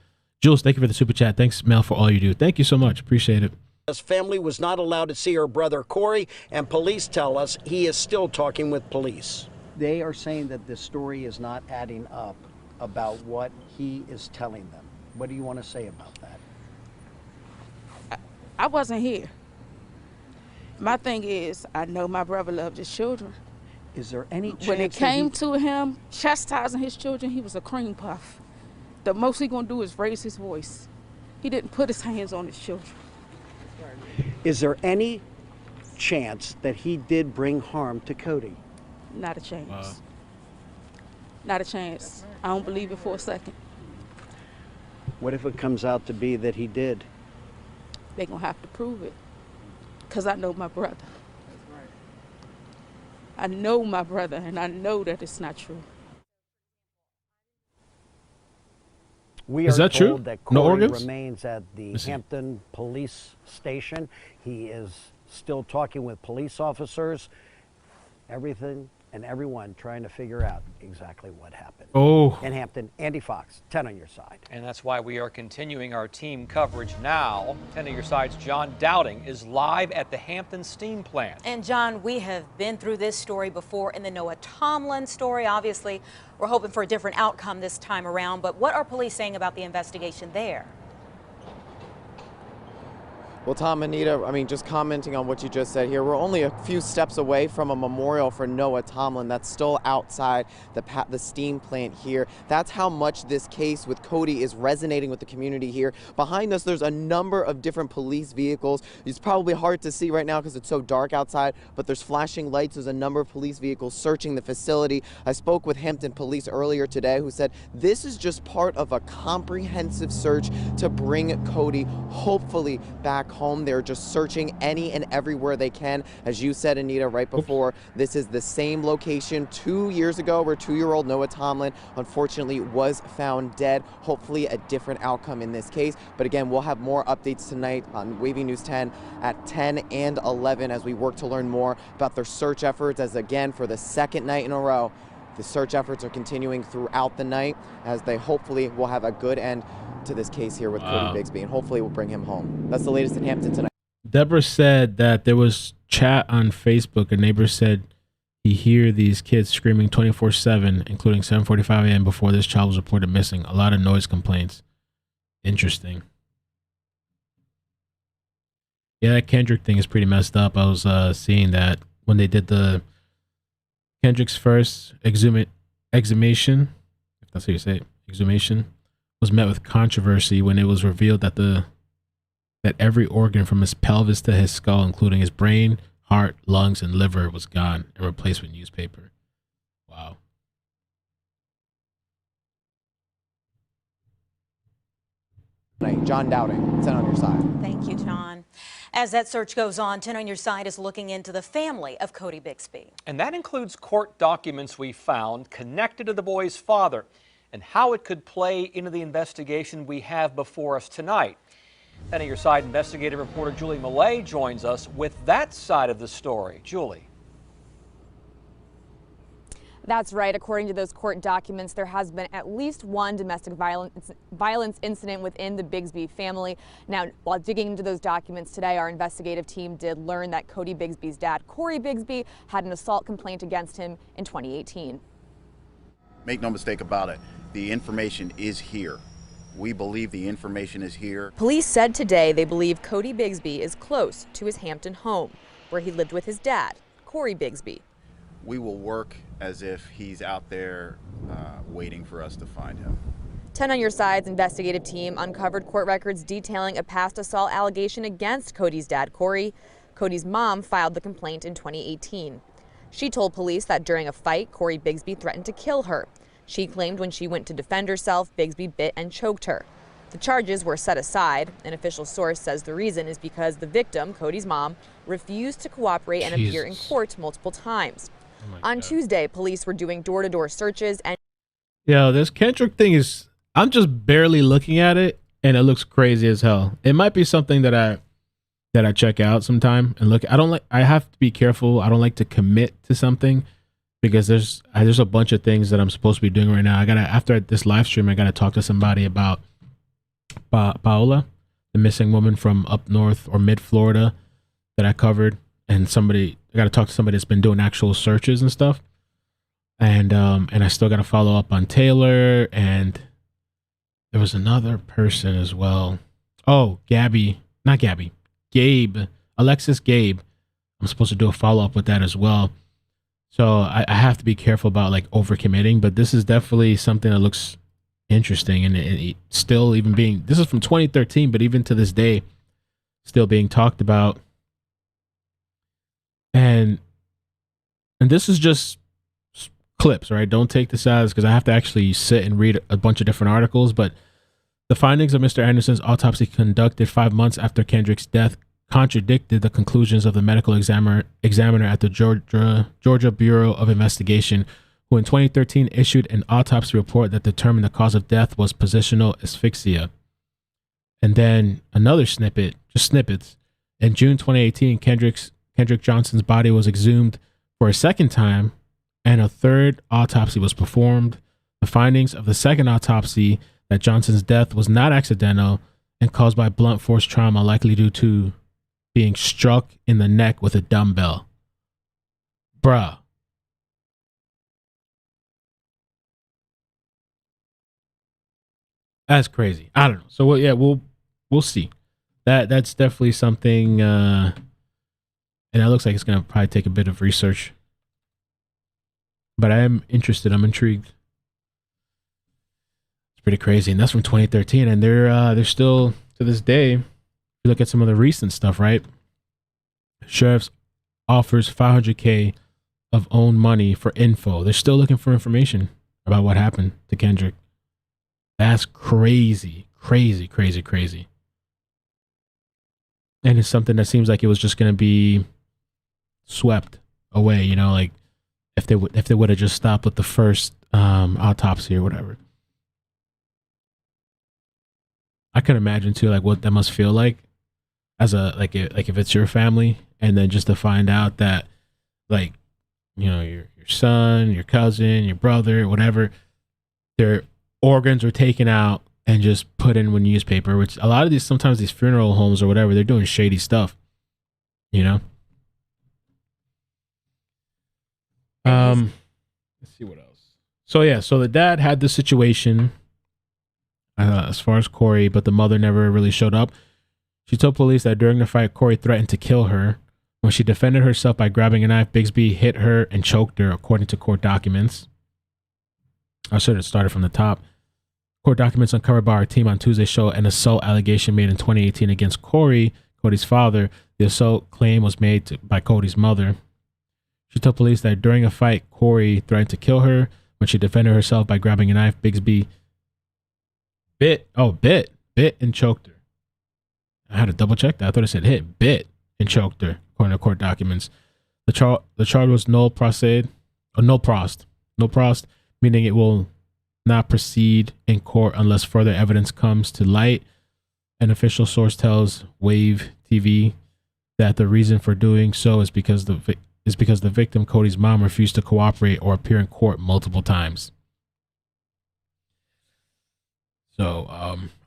S1: Jules, thank you for the super chat. Thanks, Mel, for all you do. Thank you so much. Appreciate it.
S19: His family was not allowed to see her brother Cory, and police tell us he is still talking with police. They are saying that this story is not adding up about what he is telling them. What do you want to say about that?
S9: I wasn't here. My thing is, I know my brother loved his children.
S19: Is there any chance
S9: when it came to him chastising his children, he was a cream puff. The most he gonna do is raise his voice. He didn't put his hands on his children.
S19: Is there any chance that he did bring harm to Codi?
S9: Not a chance. Not a chance. I don't believe it for a second.
S19: What if it comes out to be that he did?
S9: They're gonna have to prove it. Because I know my brother. I know my brother, and I know that it's not true.
S19: We
S1: is
S19: are
S1: that
S19: told
S1: true?
S19: That
S1: no
S19: Cory
S1: organs?
S19: remains at the Hampton Police Station. He is still talking with police officers. Everything and everyone trying to figure out exactly what happened.
S1: Oh.
S19: In Hampton, Andy Fox, 10 on your side.
S17: And that's why we are continuing our team coverage now. 10 on your side's John Dowding is live at the Hampton Steam Plant.
S18: And John, we have been through this story before in the Noah Tomlin story. Obviously, we're hoping for a different outcome this time around. But what are police saying about the investigation there?
S21: Well, Tom, Anita, I mean, just commenting on what you just said here, we're only a few steps away from a memorial for Noah Tomlin that's still outside the steam plant here. That's how much this case with Codi is resonating with the community here. Behind us, there's a number of different police vehicles. It's probably hard to see right now because it's so dark outside, but there's flashing lights. There's a number of police vehicles searching the facility. I spoke with Hampton Police earlier today who said this is just part of a comprehensive search to bring Codi hopefully back home. They're just searching any and everywhere they can. As you said, Anita, right before, this is the same location 2 years ago where 2-year-old Noah Tomlin unfortunately was found dead. Hopefully a different outcome in this case. But again, we'll have more updates tonight on Wavy News 10 at 10 and 11 as we work to learn more about their search efforts, as again, for the second night in a row, the search efforts are continuing throughout the night as they hopefully will have a good end to this case here with Cory Bigsby, and hopefully we'll bring him home. That's the latest in Hampton tonight.
S1: Deborah said that there was chat on Facebook. A neighbor said he hear these kids screaming 24/7, including 7:45 a.m. before this child was reported missing. A lot of noise complaints. Interesting. Yeah, that Kendrick thing is pretty messed up. I was seeing that when they did the Kendrick's first exhumation, if that's how you say it, exhumation, was met with controversy when it was revealed that that every organ from his pelvis to his skull, including his brain, heart, lungs, and liver, was gone and replaced with newspaper. Wow.
S21: John Dowding, 10 on your side.
S18: Thank you, John. As that search goes on, 10 on your side is looking into the family of Codi Bigsby.
S17: And that includes court documents we found connected to the boy's father and how it could play into the investigation we have before us tonight. Then at your side, investigative reporter Julie Millay joins us with that side of the story. Julie.
S22: That's right. According to those court documents, there has been at least one domestic violence incident within the Bigsby family. Now, while digging into those documents today, our investigative team did learn that Codi Bigsby's dad, Cory Bigsby, had an assault complaint against him in 2018.
S20: Make no mistake about it, the information is here. We believe the information is here.
S22: Police said today they believe Codi Bigsby is close to his Hampton home, where he lived with his dad, Cory Bigsby.
S20: We will work as if he's out there waiting for us to find him.
S22: 10 on your side's investigative team uncovered court records detailing a past assault allegation against Codi's dad, Cory. Codi's mom filed the complaint in 2018. She told police that during a fight, Cory Bigsby threatened to kill her. She claimed when she went to defend herself, Bigsby bit and choked her. The charges were set aside. An official source says the reason is because the victim, Codi's mom, refused to cooperate and appear in court multiple times. On Tuesday, police were doing door-to-door searches and...
S1: Yo, this Kendrick thing is... I'm just barely looking at it, and it looks crazy as hell. It might be something that I check out sometime and look. I have to be careful. I don't like to commit to something because there's a bunch of things that I'm supposed to be doing right now. After this live stream, I gotta talk to somebody about Paola, the missing woman from up north or mid Florida that I covered, and I gotta talk to somebody that's been doing actual searches and stuff. And I still gotta follow up on Taylor, and there was another person as well. Oh, Alexis Gabe. I'm supposed to do a follow up with that as well. So I have to be careful about like overcommitting, but this is definitely something that looks interesting, and it still even being, this is from 2013, but even to this day, still being talked about. And this is just clips, right? Don't take this as, because I have to actually sit and read a bunch of different articles, but the findings of Mr. Anderson's autopsy conducted 5 months after Kendrick's death contradicted the conclusions of the medical examiner at the Georgia Bureau of Investigation, who in 2013 issued an autopsy report that determined the cause of death was positional asphyxia. And then another snippet, just snippets. In June 2018, Kendrick Johnson's body was exhumed for a second time, and a third autopsy was performed. The findings of the second autopsy that Johnson's death was not accidental and caused by blunt force trauma, likely due to being struck in the neck with a dumbbell. Bruh. That's crazy. I don't know. So we'll see. That's definitely something, and it looks like it's gonna probably take a bit of research. But I am interested. I'm intrigued. It's pretty crazy, and that's from 2013, and they're still to this day. If you look at some of the recent stuff, right? Sheriff's offers $500K of own money for info. They're still looking for information about what happened to Kendrick. That's crazy, crazy, crazy, crazy. And it's something that seems like it was just gonna be swept away, you know, like if they would have just stopped with the first autopsy or whatever. I can imagine too, like what that must feel like as a like if it's your family, and then just to find out that, like, you know, your son, your cousin, your brother, whatever, their organs were taken out and just put in one newspaper. Which a lot of these, sometimes these funeral homes or whatever, they're doing shady stuff, you know. Let's see what else. So yeah, so the dad had the situation as far as Cory, but the mother never really showed up. She told police that during the fight, Cory threatened to kill her. When she defended herself by grabbing a knife, Bigsby hit her and choked her, according to court documents. I should have started from the top. Court documents uncovered by our team on Tuesday show an assault allegation made in 2018 against Cory, Cody's father. The assault claim was made by Cody's mother. She told police that during a fight, Cory threatened to kill her. When she defended herself by grabbing a knife, Bigsby bit and choked her. I had to double check that. I thought it said bit and choked her, according to court documents. The charge was null prost, meaning it will not proceed in court unless further evidence comes to light. An official source tells Wave TV that the reason for doing so is because the victim, Cody's mom, refused to cooperate or appear in court multiple times. So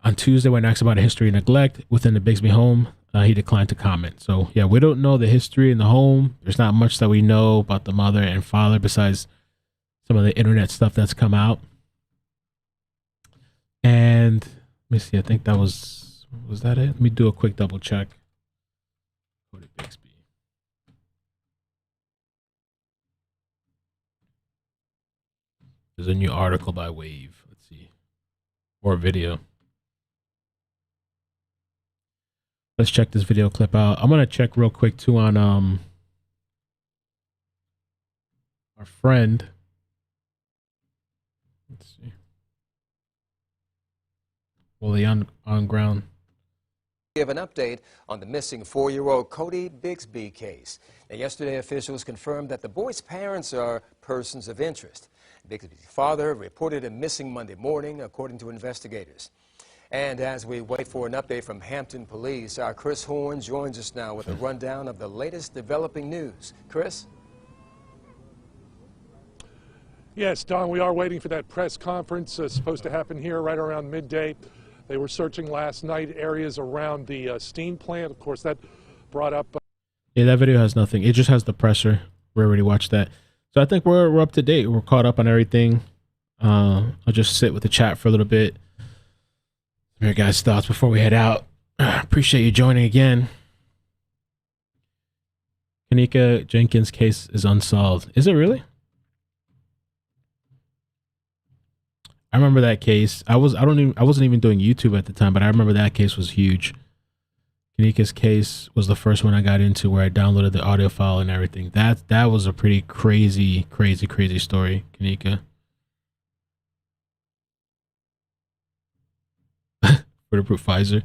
S1: on Tuesday, when asked about a history of neglect within the Bigsby home, he declined to comment. So yeah, we don't know the history in the home. There's not much that we know about the mother and father besides some of the internet stuff that's come out. And let me see, I think that was that it? Let me do a quick double check. Codi Bigsby. There's a new article by Wave. Let's see. Or video. Let's check this video clip out. I'm gonna check real quick too on our friend. Let's see. Well, the on ground.
S5: Give an update on the missing 4-year-old Codi Bigsby case. Now, yesterday, officials confirmed that the boy's parents are persons of interest. Bigsby's father reported him missing Monday morning, according to investigators. And as we wait for an update from Hampton Police, our Chris Horn joins us now with a rundown of the latest developing news. Chris?
S4: Yes, Don, we are waiting for that press conference supposed to happen here right around midday. They were searching last night areas around the steam plant. Of course, that brought up...
S1: Yeah, that video has nothing. It just has the presser. We already watched that. So I think we're up to date. We're caught up on everything. I'll just sit with the chat for a little bit. Your guys' thoughts before we head out. Appreciate you joining again. Kanika Jenkins' case is unsolved. Is it really? I remember that case. I wasn't even doing YouTube at the time, but I remember that case was huge. Kanika's case was the first one I got into where I downloaded the audio file and everything. That was a pretty crazy story, Kanika. Bulletproof Pfizer.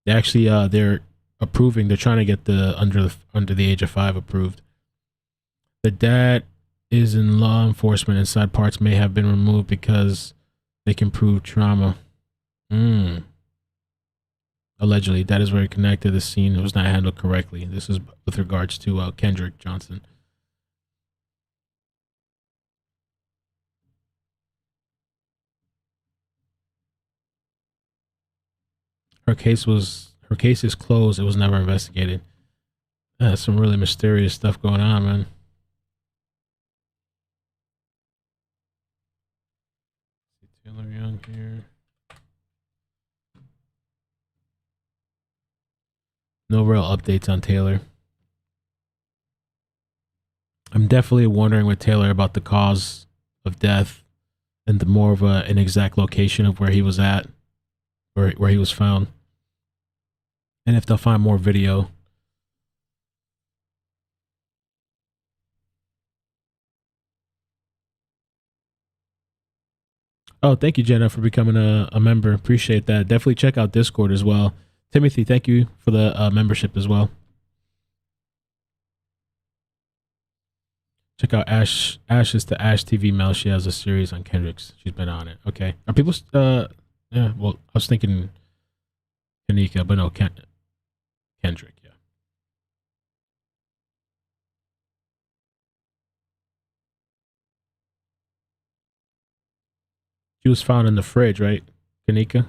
S1: They actually they're approving. They're trying to get the under the age of 5 approved. The dad is in law enforcement, and side parts may have been removed because they can prove trauma. Allegedly, that is very connected. The scene was not handled correctly. This is with regards to Kendrick Johnson. Her case is closed. It was never investigated. That's some really mysterious stuff going on, man. Taylor Young here. No real updates on Taylor. I'm definitely wondering with Taylor about the cause of death and the more of an exact location of where he was at, where he was found, and if they'll find more video. Oh, thank you, Jenna, for becoming a member. Appreciate that. Definitely check out Discord as well. Timothy, thank you for the membership as well. Check out Ashes to Ash TV Mel. She has a series on Kendrick's. She's been on it. Okay. Are people yeah, well, I was thinking Kanika, but no, Kendrick, yeah. She was found in the fridge, right? Kanika?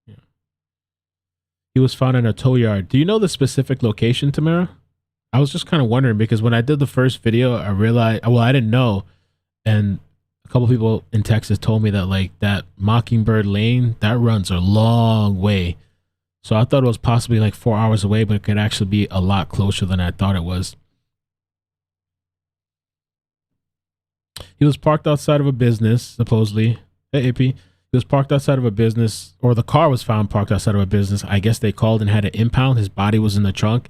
S1: Yeah. He was found in a tow yard. Do you know the specific location, Tamara? I was just kind of wondering because when I did the first video, I realized, well, I didn't know. And a couple people in Texas told me that like that Mockingbird Lane, that runs a long way. So I thought it was possibly like 4 hours away, but it could actually be a lot closer than I thought it was. He was parked outside of a business, supposedly. Hey, AP. He was parked outside of a business, or the car was found parked outside of a business. I guess they called and had it impound. His body was in the trunk.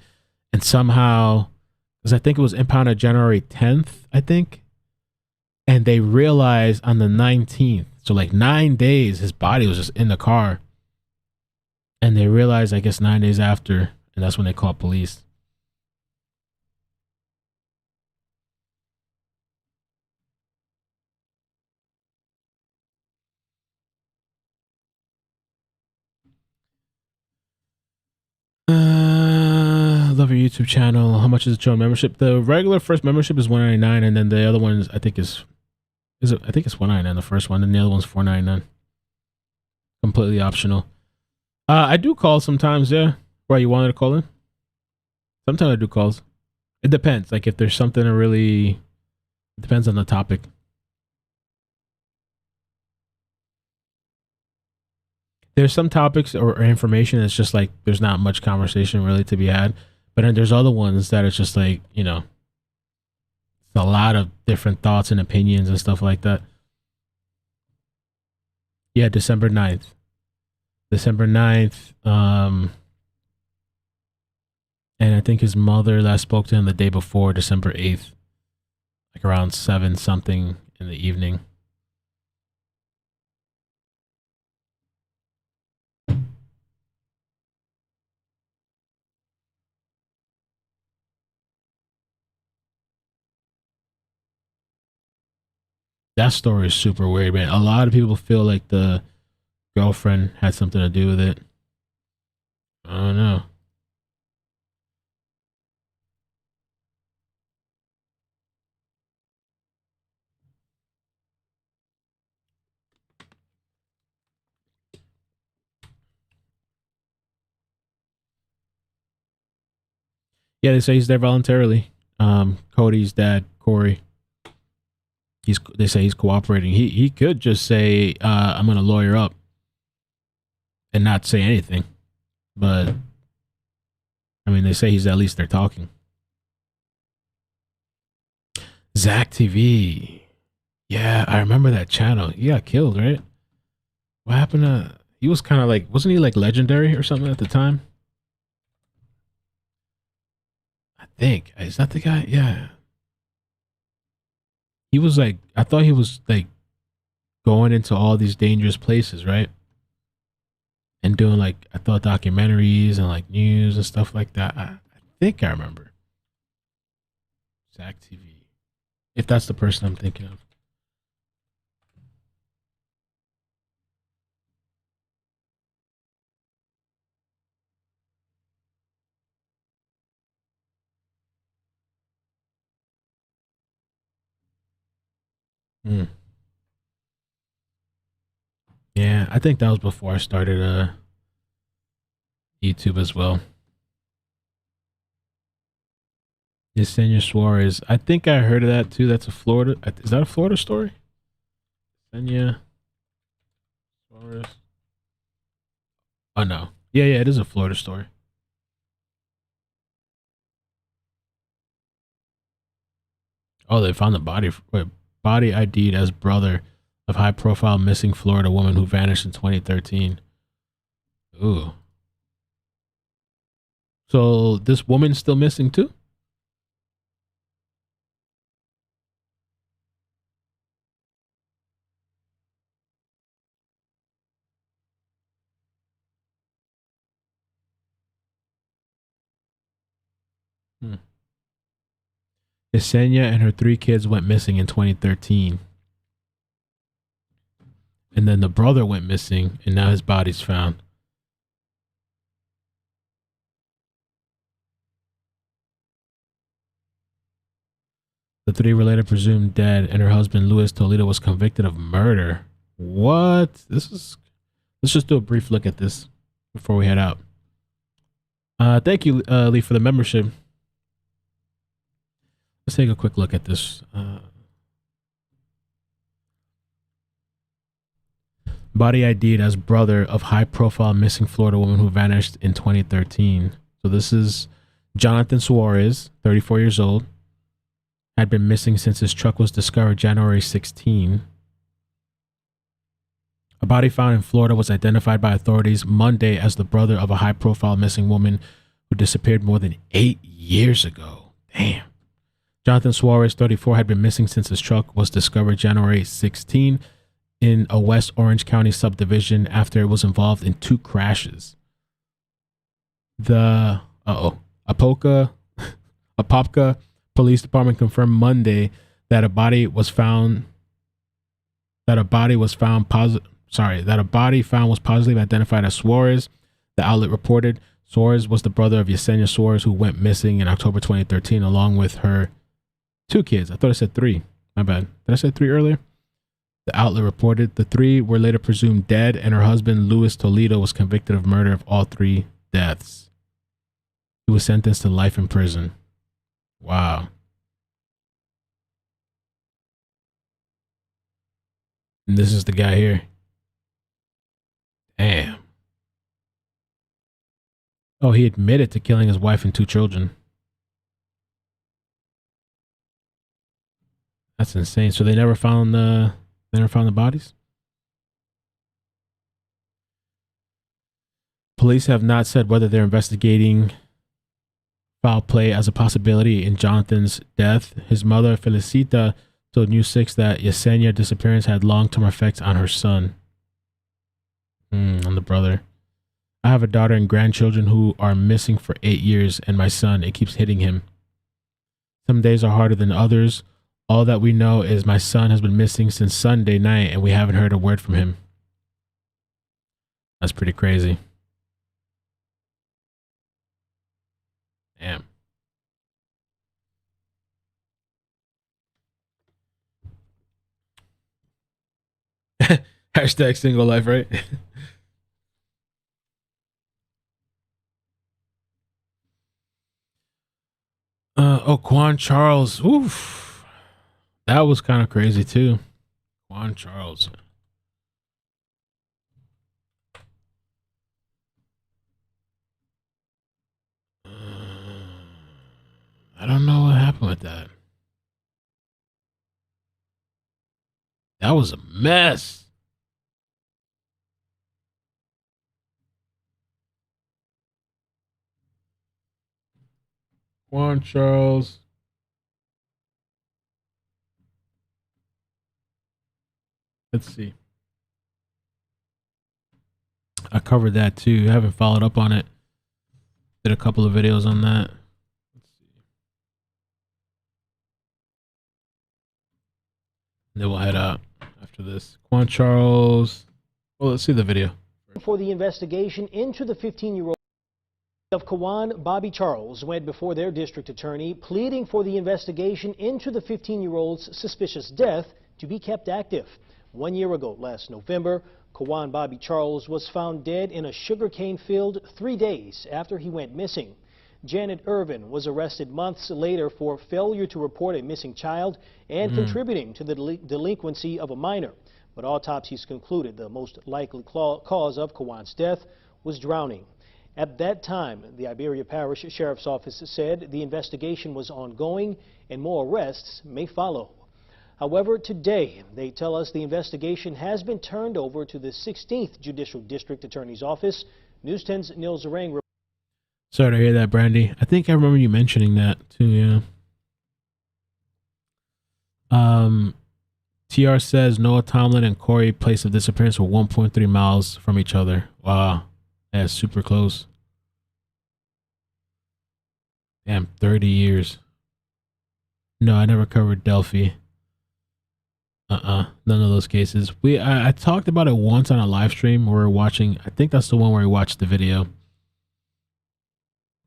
S1: And somehow, because I think it was impounded January 10th, I think. And they realized on the 19th, so like 9 days, his body was just in the car. And they realized, I guess, 9 days after, and that's when they called police. Love your YouTube channel. How much is the channel membership? The regular first membership is $199, and then the other one I think is it? I think it's $199 the first one, and the other one's $499. Completely optional. I do call sometimes, yeah. Why, you wanted to call in? Sometimes I do calls. It depends. Like if there's something that really, it depends on the topic. There's some topics or information that's just like there's not much conversation really to be had. But then there's other ones that it's just like, you know, a lot of different thoughts and opinions and stuff like that. Yeah, December 9th. December 9th. And I think his mother last spoke to him the day before, December 8th. Like around 7 something in the evening. That story is super weird, man. A lot of people feel like the girlfriend had something to do with it. I don't know. Yeah, they say he's there voluntarily. Cody's dad, Cory. They say he's cooperating. He could just say, I'm gonna lawyer up and not say anything. But I mean, they say he's at least they're talking. Zach TV. Yeah, I remember that channel. He got killed, right? What happened to, he was kind of like, wasn't he like legendary or something at the time? I think. Is that the guy? Yeah. He was like, I thought he was like going into all these dangerous places, right? And doing like, I thought documentaries and like news and stuff like that. I think I remember. Zach TV. If that's the person I'm thinking of. Yeah, I think that was before I started YouTube as well. Yesenia Suarez. I think I heard of that too. That's a Florida. Is that a Florida story? Yesenia Suarez. Oh no. Yeah, it is a Florida story. Oh, they found the body. Wait, body ID'd as brother of high-profile missing Florida woman who vanished in 2013. Ooh. So this woman's still missing too? Yesenia and her 3 kids went missing in 2013. And then the brother went missing, and now his body's found. The 3 were later presumed dead, and her husband, Luis Toledo, was convicted of murder. What? Let's just do a brief look at this before we head out. Thank you, Lee, for the membership. Let's take a quick look at this. Body ID'd as brother of high-profile missing Florida woman who vanished in 2013. So this is Jonathan Suarez, 34 years old. Had been missing since his truck was discovered January 16. A body found in Florida was identified by authorities Monday as the brother of a high-profile missing woman who disappeared more than 8 years ago. Damn. Jonathan Suarez, 34, had been missing since his truck was discovered January 16 in a West Orange County subdivision after it was involved in 2 crashes. The Apopka Police Department confirmed Monday that a body found was positively identified as Suarez. The outlet reported Suarez was the brother of Yesenia Suarez, who went missing in October 2013 along with her 2 kids. I thought I said 3. My bad. Did I say 3 earlier? The outlet reported the 3 were later presumed dead, and her husband, Luis Toledo, was convicted of murder of all 3 deaths. He was sentenced to life in prison. Wow. And this is the guy here. Damn. Oh, he admitted to killing his wife and 2 children. That's insane. So they never found the bodies? Police have not said whether they're investigating foul play as a possibility in Jonathan's death. His mother, Felicita, told News 6 that Yesenia's disappearance had long-term effects on her son. On the brother. I have a daughter and grandchildren who are missing for 8 years, and my son, it keeps hitting him. Some days are harder than others. All that we know is my son has been missing since Sunday night, and we haven't heard a word from him. That's pretty crazy. Damn. Hashtag single life, right? Quan Charles. Oof. That was kind of crazy too. Quan Charles. I don't know what happened with that. That was a mess. Juan Charles. Let's see. I covered that too. I haven't followed up on it. Did a couple of videos on that. Let's see. And then we'll head out after this. Juan Charles. Well, let's see the video.
S6: For the investigation into the 15-year-old of Kawan Bobby Charles went before their district attorney, pleading for the investigation into the 15-year-old's suspicious death to be kept active. 1 year ago, last November, Kawan Bobby Charles was found dead in a sugarcane field 3 days after he went missing. Janet Irvin was arrested months later for failure to report a missing child and contributing to the delinquency of a minor. But autopsies concluded the most likely cause of Kawan's death was drowning. At that time, the Iberia Parish Sheriff's Office said the investigation was ongoing and more arrests may follow. However, today, they tell us the investigation has been turned over to the 16th Judicial District Attorney's Office. News 10's Neil Zarang.
S1: Sorry to hear that, Brandy. I think I remember you mentioning that too, yeah. TR says Noah Tomlin and Cory place of disappearance were 1.3 miles from each other. Wow. That's super close. Damn, 30 years. No, I never covered Delphi. None of those cases. I talked about it once on a live stream where we're watching. I think that's the one where we watched the video.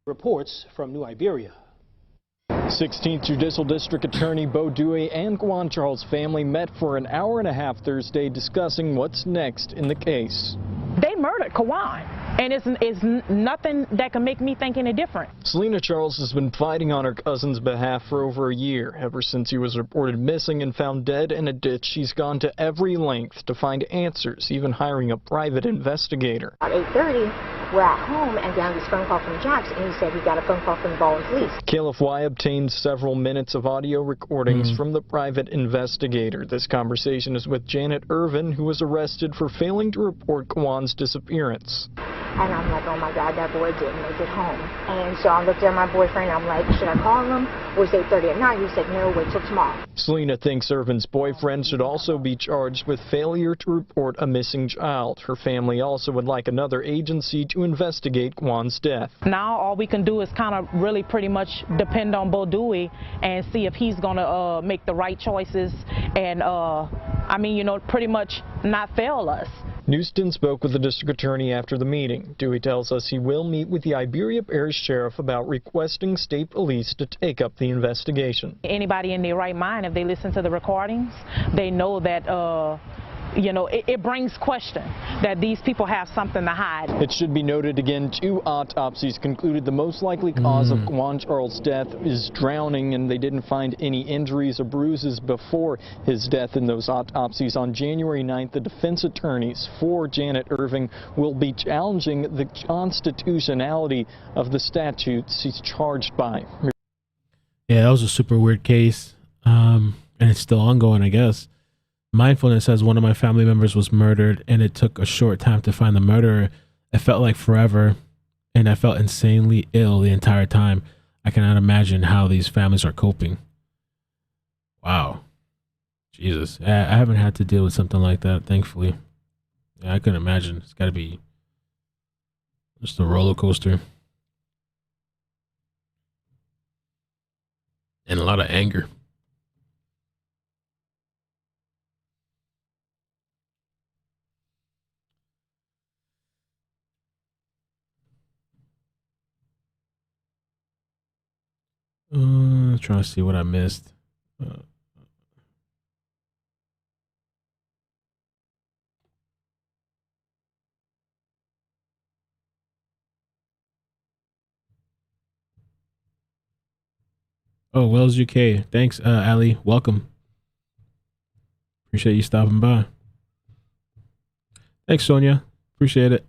S6: Reports from New Iberia.
S7: 16th Judicial District Attorney Bo Dewey and Juan Charles' family met for an hour and a half Thursday discussing what's next in the case.
S8: They murdered Kawan, and it's nothing that can make me think any different.
S7: Selena Charles has been fighting on her cousin's behalf for over a year. Ever since he was reported missing and found dead in a ditch, she's gone to every length to find answers, even hiring a private investigator.
S23: At 8:30, we're at home, and Down gets a phone call from Jax, and he said he got a phone call from the Baldwin Police.
S7: KLFY obtained several minutes of audio recordings from the private investigator. This conversation is with Janet Irvin, who was arrested for failing to report Kawan's disappearance.
S23: And I'm like, oh my God, that boy didn't make it home. And so I looked at my boyfriend, I'm like, should I call him? It was 8:30 at night. He said, no, wait till tomorrow.
S7: Selena thinks Irvin's boyfriend should also be charged with failure to report a missing child. Her family also would like another agency to investigate Juan's death.
S8: Now all we can do is kind of really pretty much depend on Bo Dewey and see if he's going to make the right choices and, pretty much not fail us.
S7: Newston spoke with the district attorney after the meeting. Dewey tells us he will meet with the Iberia Parish Sheriff about requesting state police to take up the investigation.
S8: Anybody in their right mind, if they listen to the recordings, they know that it brings question that these people have something to hide.
S7: It should be noted again, 2 autopsies concluded the most likely cause of Juan Charles' death is drowning, and they didn't find any injuries or bruises before his death in those autopsies. On January 9th, the defense attorneys for Janet Irving will be challenging the constitutionality of the statutes he's charged by.
S1: Yeah, that was a super weird case, and it's still ongoing, I guess. Mindfulness says one of my family members was murdered and it took a short time to find the murderer. It felt like forever and I felt insanely ill the entire time. I cannot imagine how these families are coping. Wow. Jesus. I haven't had to deal with something like that, thankfully. Yeah, I couldn't imagine. It's got to be just a roller coaster. And a lot of anger. Trying to see what I missed. Oh, Wells UK. Thanks, Ali. Welcome. Appreciate you stopping by. Thanks, Sonia. Appreciate it.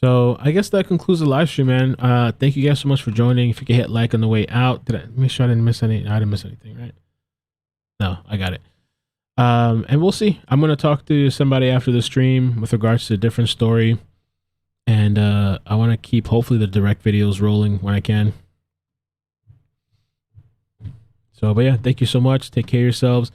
S1: So I guess that concludes the live stream, man. Thank you guys so much for joining. If you could hit like on the way out. Did I make sure I didn't miss any? I didn't miss anything, right? No, I got it. And we'll see. I'm going to talk to somebody after the stream with regards to a different story. And I want to keep, hopefully, the direct videos rolling when I can. So, but yeah, thank you so much. Take care of yourselves.